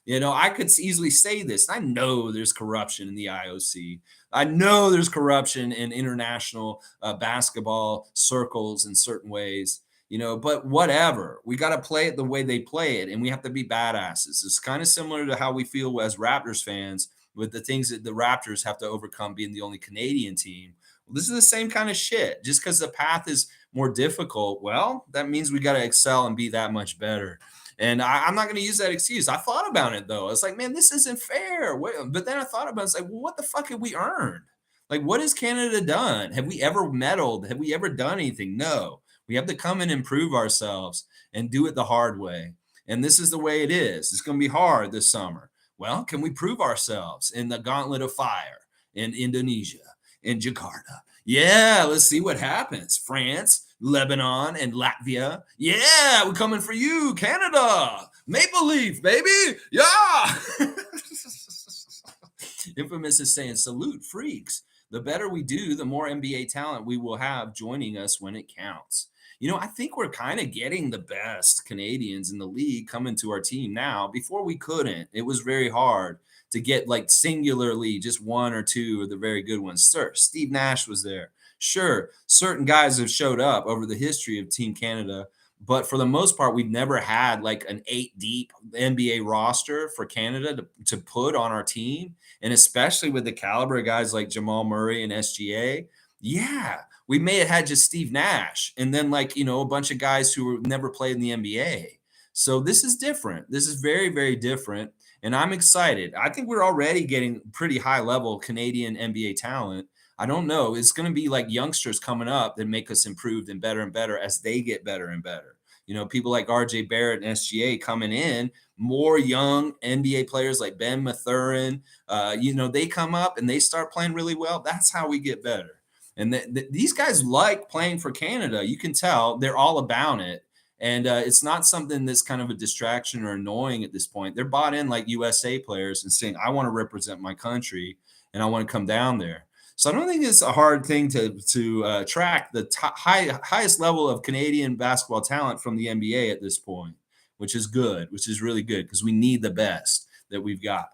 I could easily say this. I know there's corruption in the IOC. I know there's corruption in international basketball circles in certain ways, but whatever. We got to play it the way they play it, and we have to be badasses. It's kind of similar to how we feel as Raptors fans with the things that the Raptors have to overcome being the only Canadian team. Well, this is the same kind of shit. Just because the path is more difficult, well, that means we got to excel and be that much better. And I'm not going to use that excuse. I thought about it though. It's like, man, this isn't fair. But then I thought about it. It's like, well, what the fuck have we earned? Like, what has Canada done? Have we ever meddled? Have we ever done anything? No. We have to come and improve ourselves and do it the hard way. And this is the way it is. It's going to be hard this summer. Well, can we prove ourselves in the gauntlet of fire in Indonesia, in Jakarta? Yeah, let's see what happens. France, Lebanon, and Latvia. Yeah, we're coming for you, Canada. Maple Leaf, baby. Yeah. Infamous is saying, salute, freaks. The better we do, the more NBA talent we will have joining us when it counts. I think we're kind of getting the best Canadians in the league coming to our team now. Before we couldn't. It was very hard to get like singularly just one or two of the very good ones. Sir, Steve Nash was there. Sure, certain guys have showed up over the history of Team Canada, but for the most part, we've never had like an 8 deep NBA roster for Canada to put on our team. And especially with the caliber of guys like Jamal Murray and SGA. Yeah, we may have had just Steve Nash and then a bunch of guys who never played in the NBA. So this is different. This is very, very different. And I'm excited. I think we're already getting pretty high level Canadian NBA talent. I don't know. It's going to be like youngsters coming up that make us improved and better as they get better and better. People like RJ Barrett and SGA coming in, more young NBA players like Ben Mathurin, they come up and they start playing really well. That's how we get better. And these guys like playing for Canada. You can tell they're all about it. And it's not something that's kind of a distraction or annoying at this point. They're bought in like USA players and saying, I want to represent my country and I want to come down there. So I don't think it's a hard thing to track the highest level of Canadian basketball talent from the NBA at this point, which is good, which is really good because we need the best that we've got.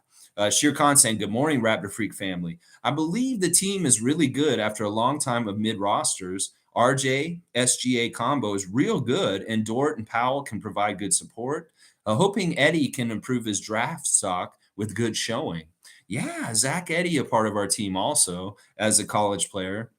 Sheer Khan saying, good morning, Raptor Freak family. I believe the team is really good after a long time of mid rosters. RJ SGA combo is real good, and Dort and Powell can provide good support. Hoping Eddie can improve his draft stock with good showing. Yeah, Zach Edey, a part of our team also as a college player.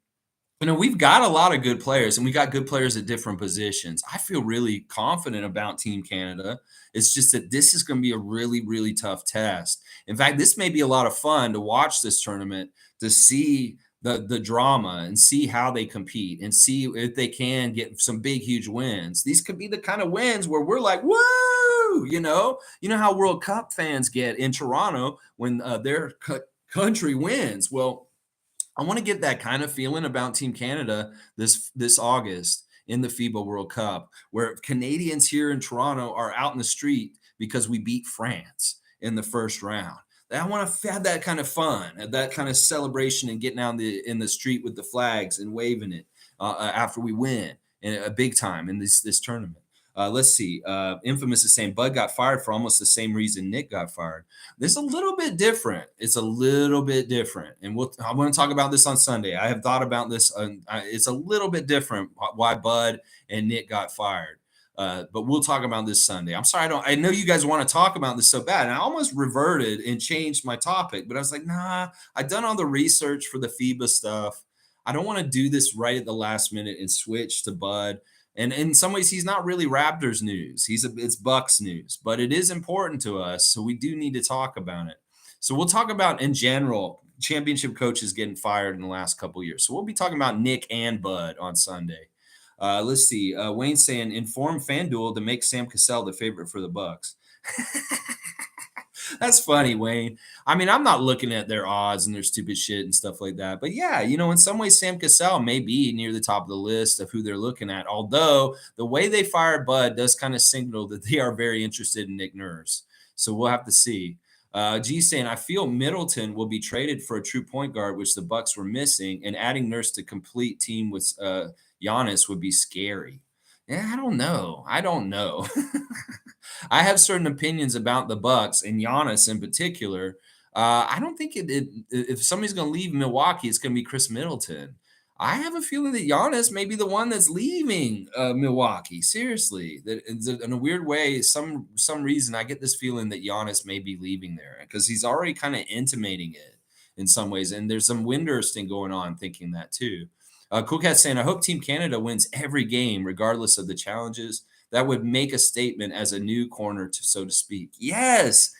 We've got a lot of good players, and we got good players at different positions. I feel really confident about Team Canada. It's just that this is going to be a really, really tough test. In fact, this may be a lot of fun to watch this tournament, to see the drama and see how they compete and see if they can get some big, huge wins. These could be the kind of wins where we're like, "Woo!" You know how World Cup fans get in Toronto when their country wins. Well, I want to get that kind of feeling about Team Canada this August in the FIBA World Cup, where Canadians here in Toronto are out in the street because we beat France in the first round. I want to have that kind of fun, that kind of celebration, and getting out in the street with the flags and waving it after we win in a big time in this tournament. Let's see. Infamous is saying Bud got fired for almost the same reason Nick got fired. This is a little bit different. It's a little bit different, and I want to talk about this on Sunday. I have thought about this. It's a little bit different why Bud and Nick got fired. But we'll talk about this Sunday. I'm sorry, I know you guys want to talk about this so bad, and I almost reverted and changed my topic, but I was like, nah. I've done all the research for the FIBA stuff. I don't want to do this right at the last minute and switch to Bud. And in some ways, he's not really Raptors news. It's Bucks news, but it is important to us, so we do need to talk about it. So we'll talk about, in general, championship coaches getting fired in the last couple of years. So we'll be talking about Nick and Bud on Sunday. Let's see. Wayne saying inform FanDuel to make Sam Cassell the favorite for the Bucks. That's funny, Wayne. I mean, I'm not looking at their odds and their stupid shit and stuff like that. But yeah, in some ways, Sam Cassell may be near the top of the list of who they're looking at. Although the way they fired Bud does kind of signal that they are very interested in Nick Nurse. So we'll have to see. G saying, I feel Middleton will be traded for a true point guard, which the Bucks were missing, and adding Nurse to complete team with Giannis would be scary. Yeah, I don't know. I have certain opinions about the Bucks and Giannis in particular. I don't think if somebody's going to leave Milwaukee, it's going to be Chris Middleton. I have a feeling that Giannis may be the one that's leaving Milwaukee. Seriously, that in a weird way, some reason I get this feeling that Giannis may be leaving there because he's already kind of intimating it in some ways, and there's some Windhurst going on thinking that too. Cool Cat saying, I hope Team Canada wins every game, regardless of the challenges. That would make a statement as a new corner, so to speak. Yes,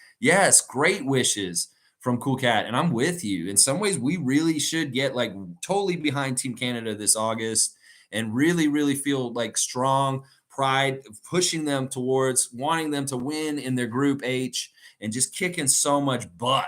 great wishes from Cool Cat, and I'm with you. In some ways, we really should get like totally behind Team Canada this August and really, really feel like strong pride, pushing them towards wanting them to win in their Group H and just kicking so much butt.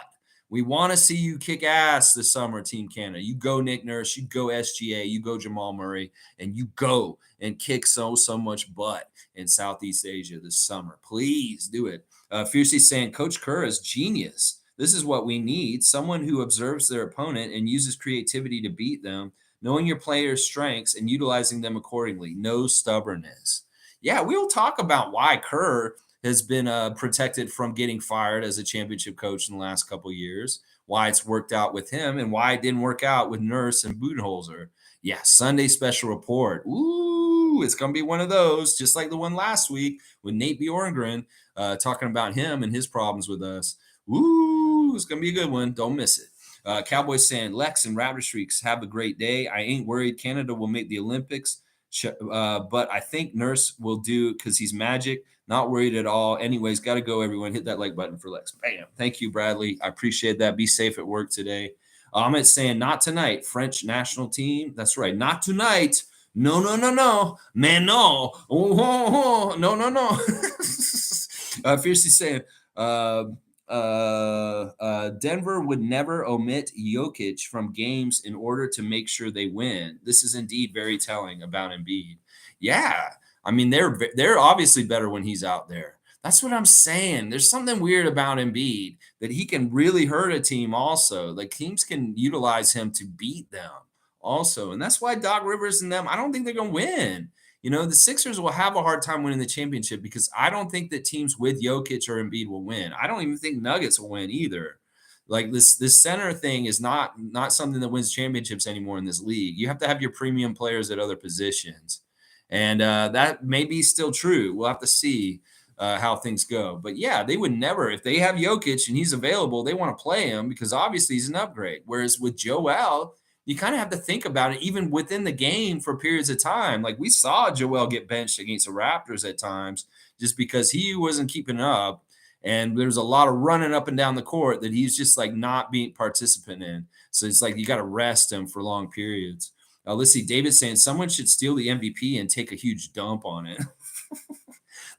We want to see you kick ass this summer, Team Canada. You go Nick Nurse, you go SGA, you go Jamal Murray, and you go and kick so much butt in Southeast Asia this summer. Please do it. Fiercely saying, Coach Kerr is genius. This is what we need. Someone who observes their opponent and uses creativity to beat them, knowing your players' strengths and utilizing them accordingly. No stubbornness. Yeah, we'll talk about why Kerr has been protected from getting fired as a championship coach in the last couple of years, why it's worked out with him and why it didn't work out with Nurse and Budenholzer. Yeah, Sunday special report. Ooh, it's going to be one of those, just like the one last week with Nate Bjorngren talking about him and his problems with us. Ooh, it's going to be a good one. Don't miss it. Cowboys saying, Lex and Raptor Streaks, have a great day. I ain't worried Canada will make the Olympics, but I think Nurse will do because he's magic. Not worried at all. Anyways, got to go, everyone. Hit that like button for Lex. Bam. Thank you, Bradley. I appreciate that. Be safe at work today. Ahmed saying, not tonight. French national team. That's right. Not tonight. No. Man, no. Oh. No. Fiercely saying, Denver would never omit Jokic from games in order to make sure they win. This is indeed very telling about Embiid. Yeah. I mean, they're obviously better when he's out there. That's what I'm saying. There's something weird about Embiid that he can really hurt a team also. Like teams can utilize him to beat them also. And that's why Doc Rivers and them, I don't think they're going to win. The Sixers will have a hard time winning the championship because I don't think that teams with Jokic or Embiid will win. I don't even think Nuggets will win either. Like this center thing is not something that wins championships anymore in this league. You have to have your premium players at other positions. And that may be still true. We'll have to see how things go. But yeah, they would never, if they have Jokic and he's available, they want to play him because obviously he's an upgrade. Whereas with Joel, you kind of have to think about it even within the game for periods of time. Like we saw Joel get benched against the Raptors at times just because he wasn't keeping up. And there's a lot of running up and down the court that he's just like not being participant in. So it's like you got to rest him for long periods. Let's see. David saying someone should steal the MVP and take a huge dump on it.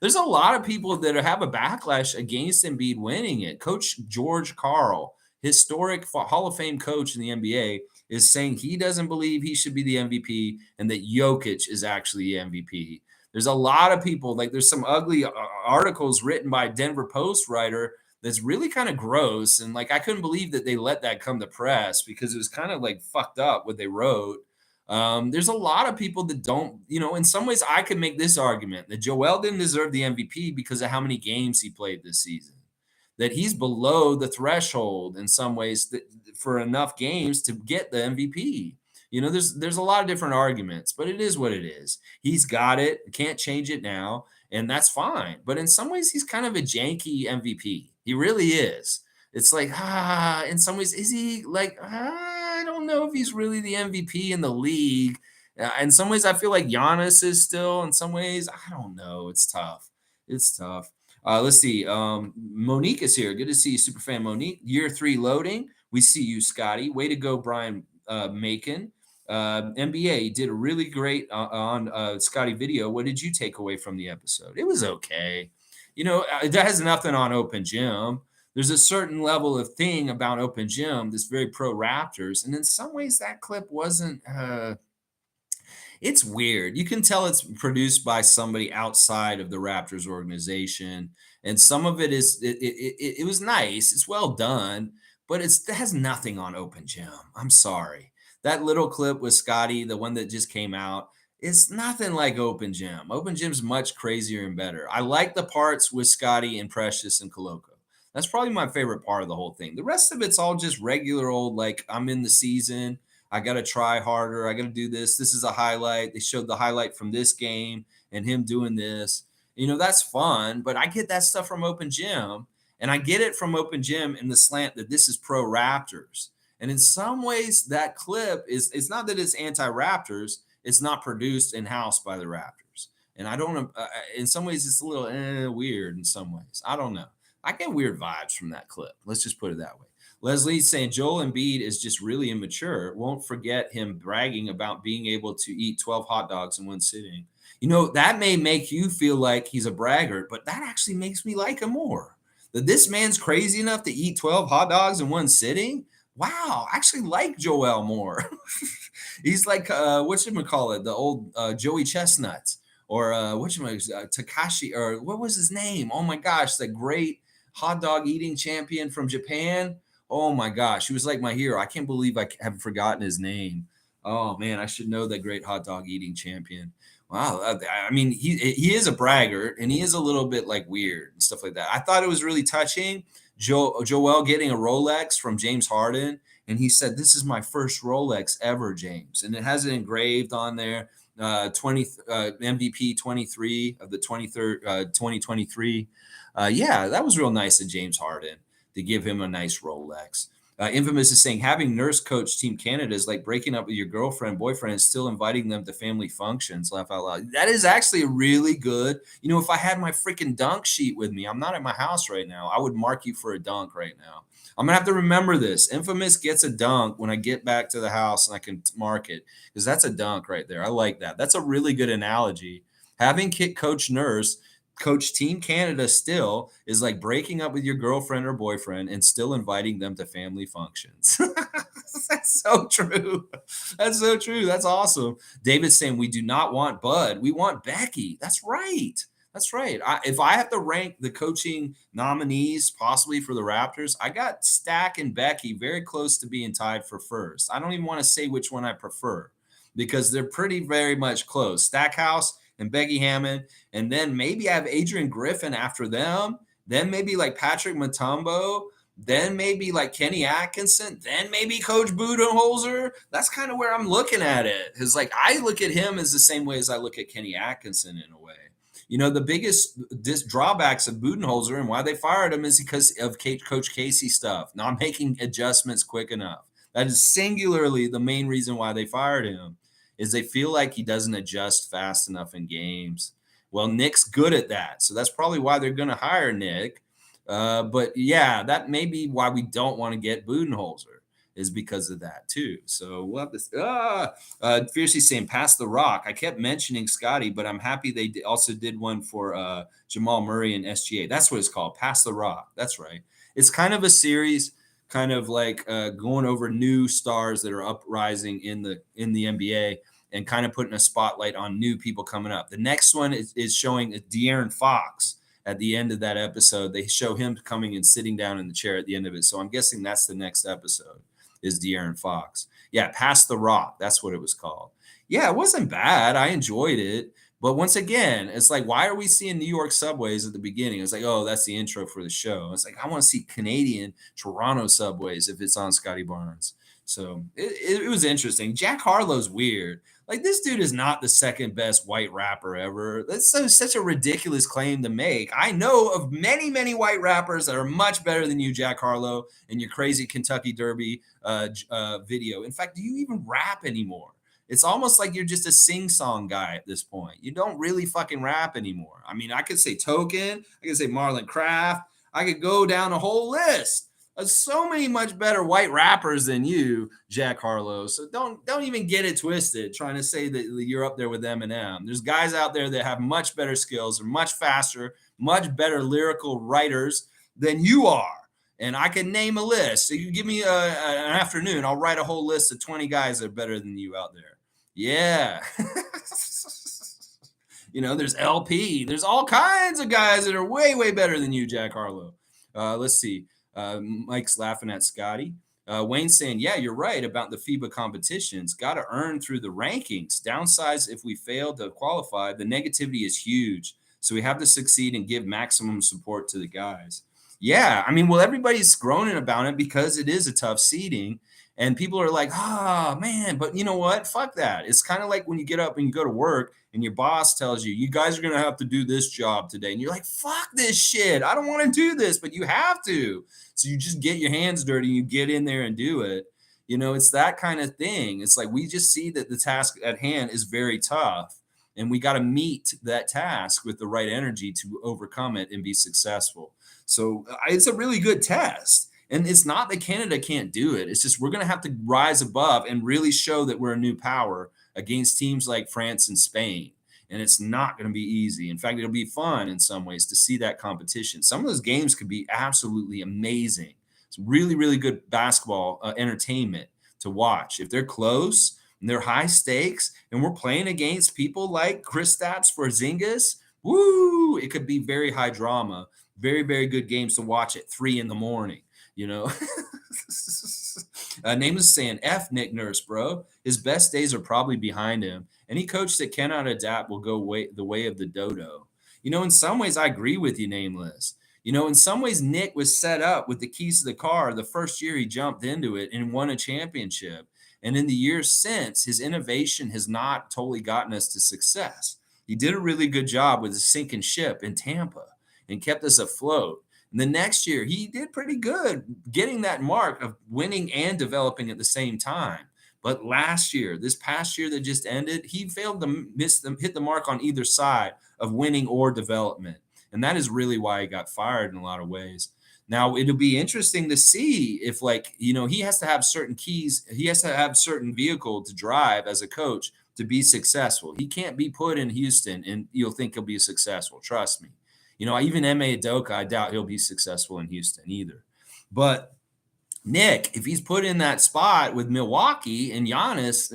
There's a lot of people that have a backlash against Embiid winning it. Coach George Karl, historic Hall of Fame coach in the NBA, is saying he doesn't believe he should be the MVP and that Jokic is actually the MVP. There's a lot of people, like there's some ugly articles written by a Denver Post writer that's really kind of gross. And like, I couldn't believe that they let that come to press because it was kind of like fucked up what they wrote. There's a lot of people that don't, in some ways I could make this argument that Joel didn't deserve the MVP because of how many games he played this season, that he's below the threshold in some ways for enough games to get the MVP. There's a lot of different arguments, but it is what it is. He's got it, can't change it now, and that's fine. But in some ways, he's kind of a janky MVP. He really is. It's like, in some ways, is he like, I don't know if he's really the MVP in the league. In some ways, I feel like Giannis is still. In some ways, I don't know. It's tough. It's tough. Let's see. Monique is here. Good to see you, Superfan Monique. Year 3 loading. We see you, Scotty. Way to go, Brian Macon. NBA did a really great on Scotty video. What did you take away from the episode? It was okay. It has nothing on Open Gym. There's a certain level of thing about Open Gym that's very pro Raptors. And in some ways, that clip wasn't. It's weird. You can tell it's produced by somebody outside of the Raptors organization. And some of it is, it was nice. It's well done, but it has nothing on Open Gym. I'm sorry. That little clip with Scotty, the one that just came out, it's nothing like Open Gym. Open Gym's much crazier and better. I like the parts with Scotty and Precious and Koloko. That's probably my favorite part of the whole thing. The rest of it's all just regular old, like, I'm in the season. I got to try harder. I got to do this. This is a highlight. They showed the highlight from this game and him doing this. That's fun, but I get that stuff from Open Gym, and I get it from Open Gym in the slant that this is pro Raptors. And in some ways, that clip it's not that it's anti-Raptors. It's not produced in-house by the Raptors. And I don't in some ways, it's a little weird in some ways. I don't know. I get weird vibes from that clip. Let's just put it that way. Leslie's saying Joel Embiid is just really immature. Won't forget him bragging about being able to eat 12 hot dogs in one sitting. That may make you feel like he's a braggart, but that actually makes me like him more. That this man's crazy enough to eat 12 hot dogs in one sitting. Wow, I actually like Joel more. He's like, whatchamacallit, the old Joey Chestnuts, or Takashi, or what was his name? Oh my gosh, the great hot dog eating champion from Japan. Oh my gosh, he was like my hero. I can't believe I have forgotten his name. Oh man, I should know that great hot dog eating champion. Wow, I mean, he is a braggart, and he is a little bit like weird and stuff like that. I thought it was really touching. Joel getting a Rolex from James Harden, and he said, "This is my first Rolex ever, James," and it has it engraved on there. MVP 23 of the 2023. Yeah, that was real nice of James Harden to give him a nice Rolex. Infamous is saying having nurse coach Team Canada is like breaking up with your girlfriend, boyfriend, and still inviting them to family functions. Laugh out loud. That is actually really good. If I had my freaking dunk sheet with me, I'm not at my house right now. I would mark you for a dunk right now. I'm going to have to remember this. Infamous gets a dunk when I get back to the house and I can mark it because that's a dunk right there. I like that. That's a really good analogy. Having coach nurse coach Team Canada still is like breaking up with your girlfriend or boyfriend and still inviting them to family functions. That's so true. That's so true. That's awesome. David's saying we do not want Bud. We want Becky. That's right. That's right. If I have to rank the coaching nominees possibly for the Raptors, I got Stack and Becky very close to being tied for first. I don't even want to say which one I prefer because they're pretty very much close. Stackhouse and Becky Hammond, and then maybe I have Adrian Griffin after them, then maybe like Patrick Mutombo, then maybe like Kenny Atkinson, then maybe Coach Budenholzer. That's kind of where I'm looking at it. Because like I look at him as the same way as I look at Kenny Atkinson in a way. The biggest drawbacks of Budenholzer and why they fired him is because of Coach Casey stuff, not making adjustments quick enough. That is singularly the main reason why they fired him, is they feel like he doesn't adjust fast enough in games. Well, Nick's good at that. So that's probably why they're going to hire Nick. But yeah, that may be why we don't want to get Budenholzer, is because of that too. So we'll have this. Fiercely saying, pass the rock. I kept mentioning Scotty, but I'm happy they also did one for Jamal Murray and SGA. That's what it's called, pass the rock. That's right. It's kind of a series, kind of like going over new stars that are uprising in the NBA, and kind of putting a spotlight on new people coming up. The next one is showing De'Aaron Fox. At the end of that episode, they show him coming and sitting down in the chair at the end of it. So I'm guessing that's the next episode, is De'Aaron Fox. Yeah, Pass the Rock. That's what it was called. Yeah, it wasn't bad. I enjoyed it. But once again, it's like, why are we seeing New York subways at the beginning? It's like, oh, that's the intro for the show. It's like, I want to see Canadian Toronto subways if it's on Scotty Barnes. So it was interesting. Jack Harlow's weird. Like, this dude is not the second best white rapper ever. That's such a ridiculous claim to make. I know of many, many white rappers that are much better than you, Jack Harlow, and your crazy Kentucky Derby video. In fact, do you even rap anymore? It's almost like you're just a sing-song guy at this point. You don't really fucking rap anymore. I mean, I could say Token. I could say Marlon Craft. I could go down a whole list. So many much better white rappers than you, Jack Harlow. So don't even get it twisted trying to say that you're up there with Eminem. There's guys out there that have much better skills, are much faster, much better lyrical writers than you are. And I can name a list. So you give me an afternoon, I'll write a whole list of 20 guys that are better than you out there. Yeah. There's LP. There's all kinds of guys that are way, way better than you, Jack Harlow. Let's see. Mike's laughing at Scotty. Wayne's saying, yeah, you're right about the FIBA competitions. Got to earn through the rankings. Downsides, if we fail to qualify, the negativity is huge. So we have to succeed and give maximum support to the guys. Yeah, I mean, well, everybody's groaning about it because it is a tough seeding. And people are like, oh, man, but you know what? Fuck that. It's kind of like when you get up and you go to work and your boss tells you, you guys are going to have to do this job today. And you're like, fuck this shit. I don't want to do this, but you have to. So you just get your hands dirty, you get in there and do it. It's that kind of thing. It's like, we just see that the task at hand is very tough, and we got to meet that task with the right energy to overcome it and be successful. So it's a really good test. And it's not that Canada can't do it. It's just we're going to have to rise above and really show that we're a new power against teams like France and Spain. And it's not going to be easy. In fact, it'll be fun in some ways to see that competition. Some of those games could be absolutely amazing. It's really, really good basketball entertainment to watch. If they're close and they're high stakes and we're playing against people like Kristaps Porzingis, woo, it could be very high drama. Very, very good games to watch at 3 a.m. Name is saying, F Nick Nurse, bro. His best days are probably behind him. Any coach that cannot adapt will go the way of the dodo. In some ways, I agree with you, Nameless. In some ways, Nick was set up with the keys to the car the first year he jumped into it and won a championship. And in the years since, his innovation has not totally gotten us to success. He did a really good job with the sinking ship in Tampa and kept us afloat. And the next year, he did pretty good getting that mark of winning and developing at the same time. But this past year that just ended, he failed to hit the mark on either side of winning or development. And that is really why he got fired in a lot of ways. Now, it'll be interesting to see if, he has to have certain keys. He has to have certain vehicle to drive as a coach to be successful. He can't be put in Houston and you'll think he'll be successful. Trust me. Even M.A. Adoka, I doubt he'll be successful in Houston either. But Nick, if he's put in that spot with Milwaukee and Giannis,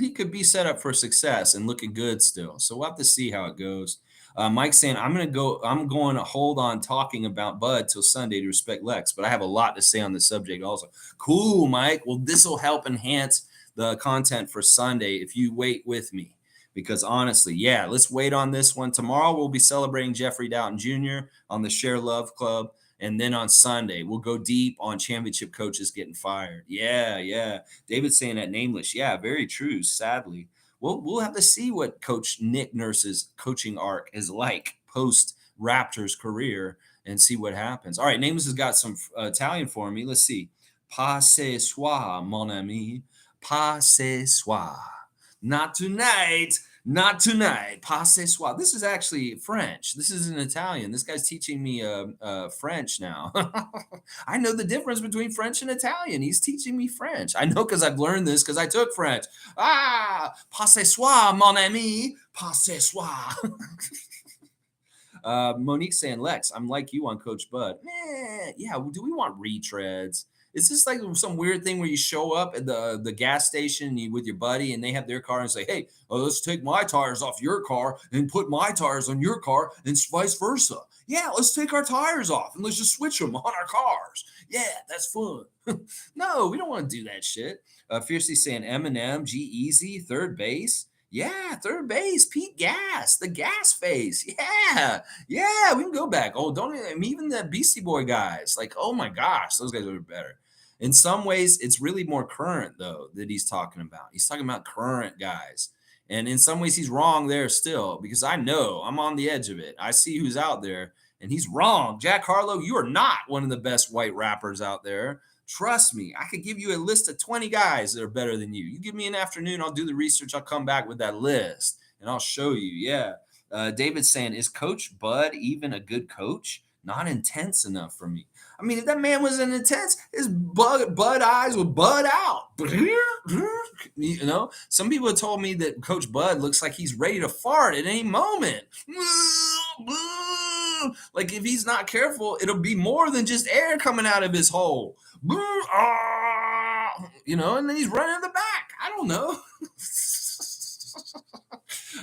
he could be set up for success and looking good still. So we'll have to see how it goes. Mike's saying, I'm going to hold on talking about Bud till Sunday to respect Lex, but I have a lot to say on the subject also. Cool, Mike. Well, this will help enhance the content for Sunday if you wait with me. Because honestly, yeah, let's wait on this one. Tomorrow, we'll be celebrating Jeffrey Doughton Jr. on the Share Love Club. And then on Sunday, we'll go deep on championship coaches getting fired. Yeah. David's saying that Nameless. Yeah, very true, sadly. We'll have to see what Coach Nick Nurse's coaching arc is like post-Raptors career and see what happens. All right, Nameless has got some Italian for me. Let's see. Pas ce soir, mon ami. Pas ce soir. Not tonight. Not tonight. Pas ce soir. This is actually French. This isn't Italian. This guy's teaching me French now. I know the difference between French and Italian. He's teaching me French. I know because I've learned this because I took French. Pas ce soir, mon ami. Pas ce soir. Monique saying, Lex, I'm like you on Coach Bud. Yeah, do we want retreads? Is this like some weird thing where you show up at the gas station with your buddy and they have their car and say, hey, let's take my tires off your car and put my tires on your car and vice versa. Yeah, let's take our tires off and let's just switch them on our cars. Yeah, that's fun. No, we don't want to do that shit. Fiercely saying Eminem, G-Eazy, third base. Yeah, third base, Pete Gas, the gas face. Yeah, we can go back. Oh, don't even the Beastie Boy guys. Like, oh my gosh, those guys are better. In some ways, it's really more current though that he's talking about. He's talking about current guys. And in some ways, he's wrong there still because I know I'm on the edge of it. I see who's out there, and he's wrong. Jack Harlow, you are not one of the best white rappers out there. Trust me, I could give you a list of 20 guys that are better than you. You give me an afternoon, I'll do the research. I'll come back with that list and I'll show you. Yeah. David's saying, is Coach Bud even a good coach? Not intense enough for me. I mean, if that man was an intense, his bud eyes would bud out. You know, some people have told me that Coach Bud looks like he's ready to fart at any moment. Like if he's not careful, it'll be more than just air coming out of his hole. You know, and then he's running in the back. I don't know.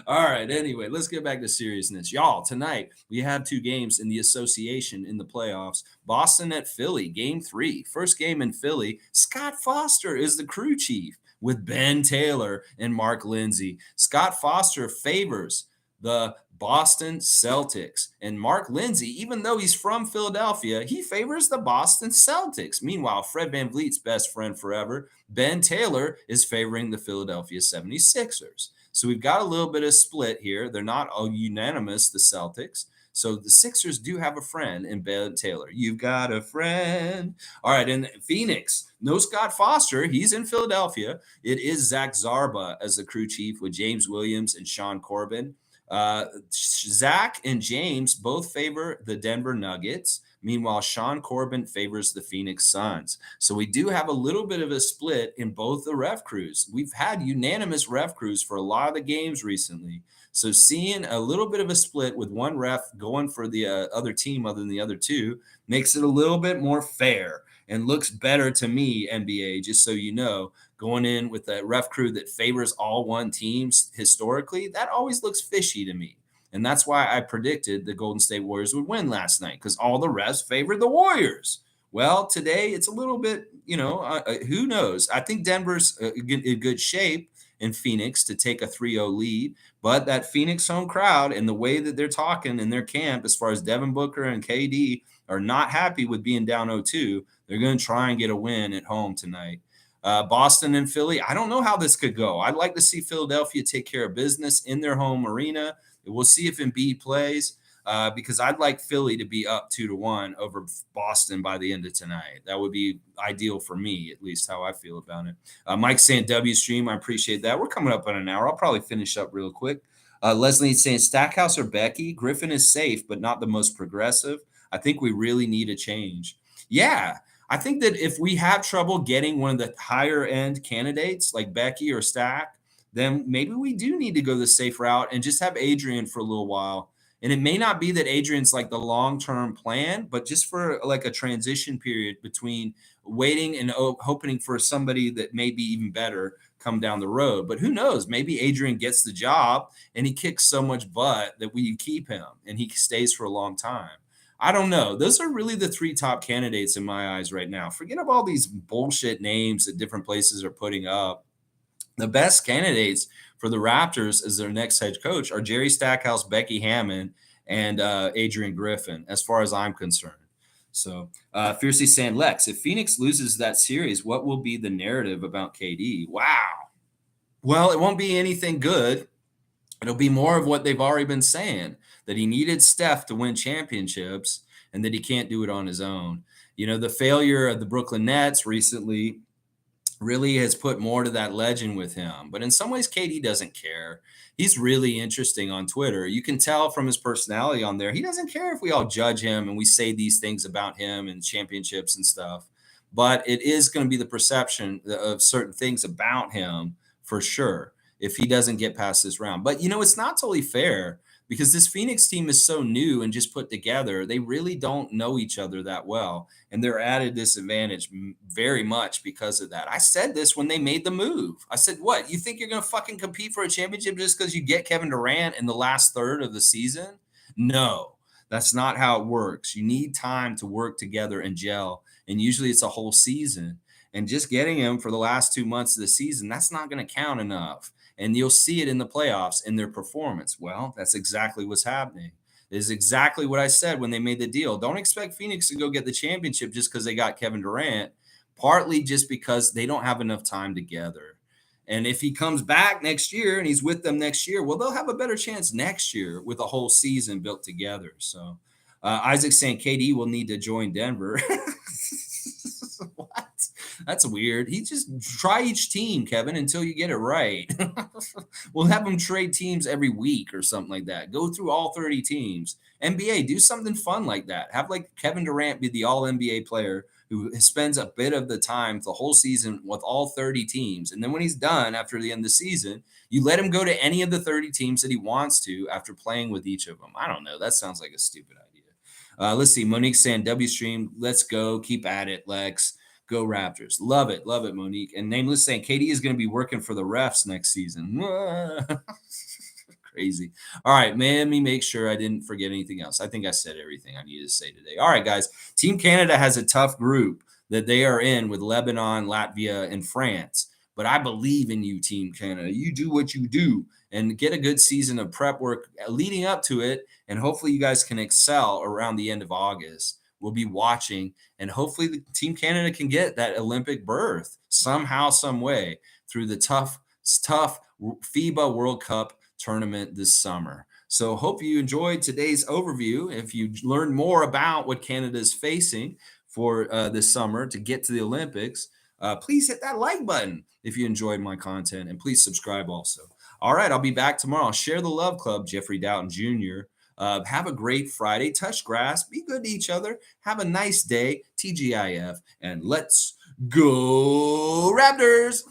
All right. Anyway, let's get back to seriousness. Y'all, tonight we have two games in the association in the playoffs. Boston at Philly, game 3. First game in Philly. Scott Foster is the crew chief with Ben Taylor and Mark Lindsay. Scott Foster favors the Boston Celtics. And Mark Lindsay, even though he's from Philadelphia, he favors the Boston Celtics. Meanwhile, Fred VanVleet's best friend forever, Ben Taylor, is favoring the Philadelphia 76ers. So we've got a little bit of split here. They're not all unanimous, the Celtics. So the Sixers do have a friend in Ben Taylor. You've got a friend. All right, in Phoenix, no Scott Foster. He's in Philadelphia. It is Zach Zarba as the crew chief with James Williams and Sean Corbin. Zach and James both favor the Denver Nuggets. Meanwhile, Sean Corbin favors the Phoenix Suns. So we do have a little bit of a split in both the ref crews. We've had unanimous ref crews for a lot of the games recently. So seeing a little bit of a split with one ref going for the other team other than the other two makes it a little bit more fair and looks better to me, NBA, just so you know. Going in with a ref crew that favors all one teams historically, that always looks fishy to me. And that's why I predicted the Golden State Warriors would win last night because all the refs favored the Warriors. Well, today it's a little bit, who knows? I think Denver's in good shape in Phoenix to take a 3-0 lead. But that Phoenix home crowd and the way that they're talking in their camp as far as Devin Booker and KD are not happy with being down 0-2. They're going to try and get a win at home tonight. Boston and Philly, I don't know how this could go. I'd like to see Philadelphia take care of business in their home arena. We'll see if Embiid plays because I'd like Philly to be up 2-1 over Boston by the end of tonight. That would be ideal for me, at least how I feel about it. Mike's saying W stream. I appreciate that. We're coming up on an hour. I'll probably finish up real quick. Leslie's saying Stackhouse or Becky. Griffin is safe, but not the most progressive. I think we really need a change. Yeah. I think that if we have trouble getting one of the higher end candidates like Becky or Stack, then maybe we do need to go the safe route and just have Adrian for a little while. And it may not be that Adrian's like the long-term plan, but just for like a transition period between waiting and hoping for somebody that may be even better come down the road. But who knows? Maybe Adrian gets the job and he kicks so much butt that we keep him and he stays for a long time. I don't know. Those are really the 3 top candidates in my eyes right now. Forget about all these bullshit names that different places are putting up. The best candidates for the Raptors as their next head coach are Jerry Stackhouse, Becky Hammond, and Adrian Griffin, as far as I'm concerned. So Fiercely saying, Lex, if Phoenix loses that series, what will be the narrative about KD? Wow. Well, it won't be anything good. It'll be more of what they've already been saying, that he needed Steph to win championships. and that he can't do it on his own. You know, the failure of the Brooklyn Nets recently really has put more to that legend with him. But in some ways, KD doesn't care. He's really interesting on Twitter. You can tell from his personality on there. He doesn't care if we all judge him and we say these things about him and championships and stuff. But it is going to be the perception of certain things about him for sure if he doesn't get past this round. But, you know, it's not totally fair because this Phoenix team is so new and just put together. They really don't know each other that well. And they're at a disadvantage very much because of that. I said this when they made the move. I said, what? You think you're going to fucking compete for a championship just because you get Kevin Durant in the last third of the season? No, that's not how it works. You need time to work together and gel. And usually it's a whole season. And just getting him for the last 2 months of the season, that's not going to count enough. And you'll see it in the playoffs in their performance. Well, that's exactly what's happening. It is exactly what I said when they made the deal. Don't expect Phoenix to go get the championship just because they got Kevin Durant, partly just because they don't have enough time together. And if he comes back next year and he's with them next year, well, they'll have a better chance next year with a whole season built together. So Isaac's saying KD will need to join Denver. What? That's weird. He just try each team, Kevin, until you get it right. We'll have them trade teams every week or something like that. Go through all 30 teams. NBA, do something fun like that. Have like Kevin Durant be the all NBA player who spends a bit of the time the whole season with all 30 teams. And then when he's done after the end of the season, you let him go to any of the 30 teams that he wants to after playing with each of them. I don't know. That sounds like a stupid idea. Let's see. Monique saying, W stream, let's go. Keep at it, Lex. Go Raptors. Love it, Monique. And Nameless saying, KD is going to be working for the refs next season. Crazy. All right, man, let me make sure I didn't forget anything else. I think I said everything I needed to say today. All right, guys. Team Canada has a tough group that they are in with Lebanon, Latvia, and France. But I believe in you, Team Canada. You do what you do and get a good season of prep work leading up to it. And hopefully you guys can excel around the end of August. We'll be watching, and hopefully the Team Canada can get that Olympic berth somehow, some way through the tough FIBA World Cup tournament this summer. So hope you enjoyed today's overview. If you learn more about what Canada is facing for this summer to get to the Olympics, please hit that like button if you enjoyed my content, and please subscribe also. All right, I'll be back tomorrow. Share the love club, Jeffrey Doughton Jr. Have a great Friday. Touch grass. Be good to each other. Have a nice day. TGIF. And let's go Raptors.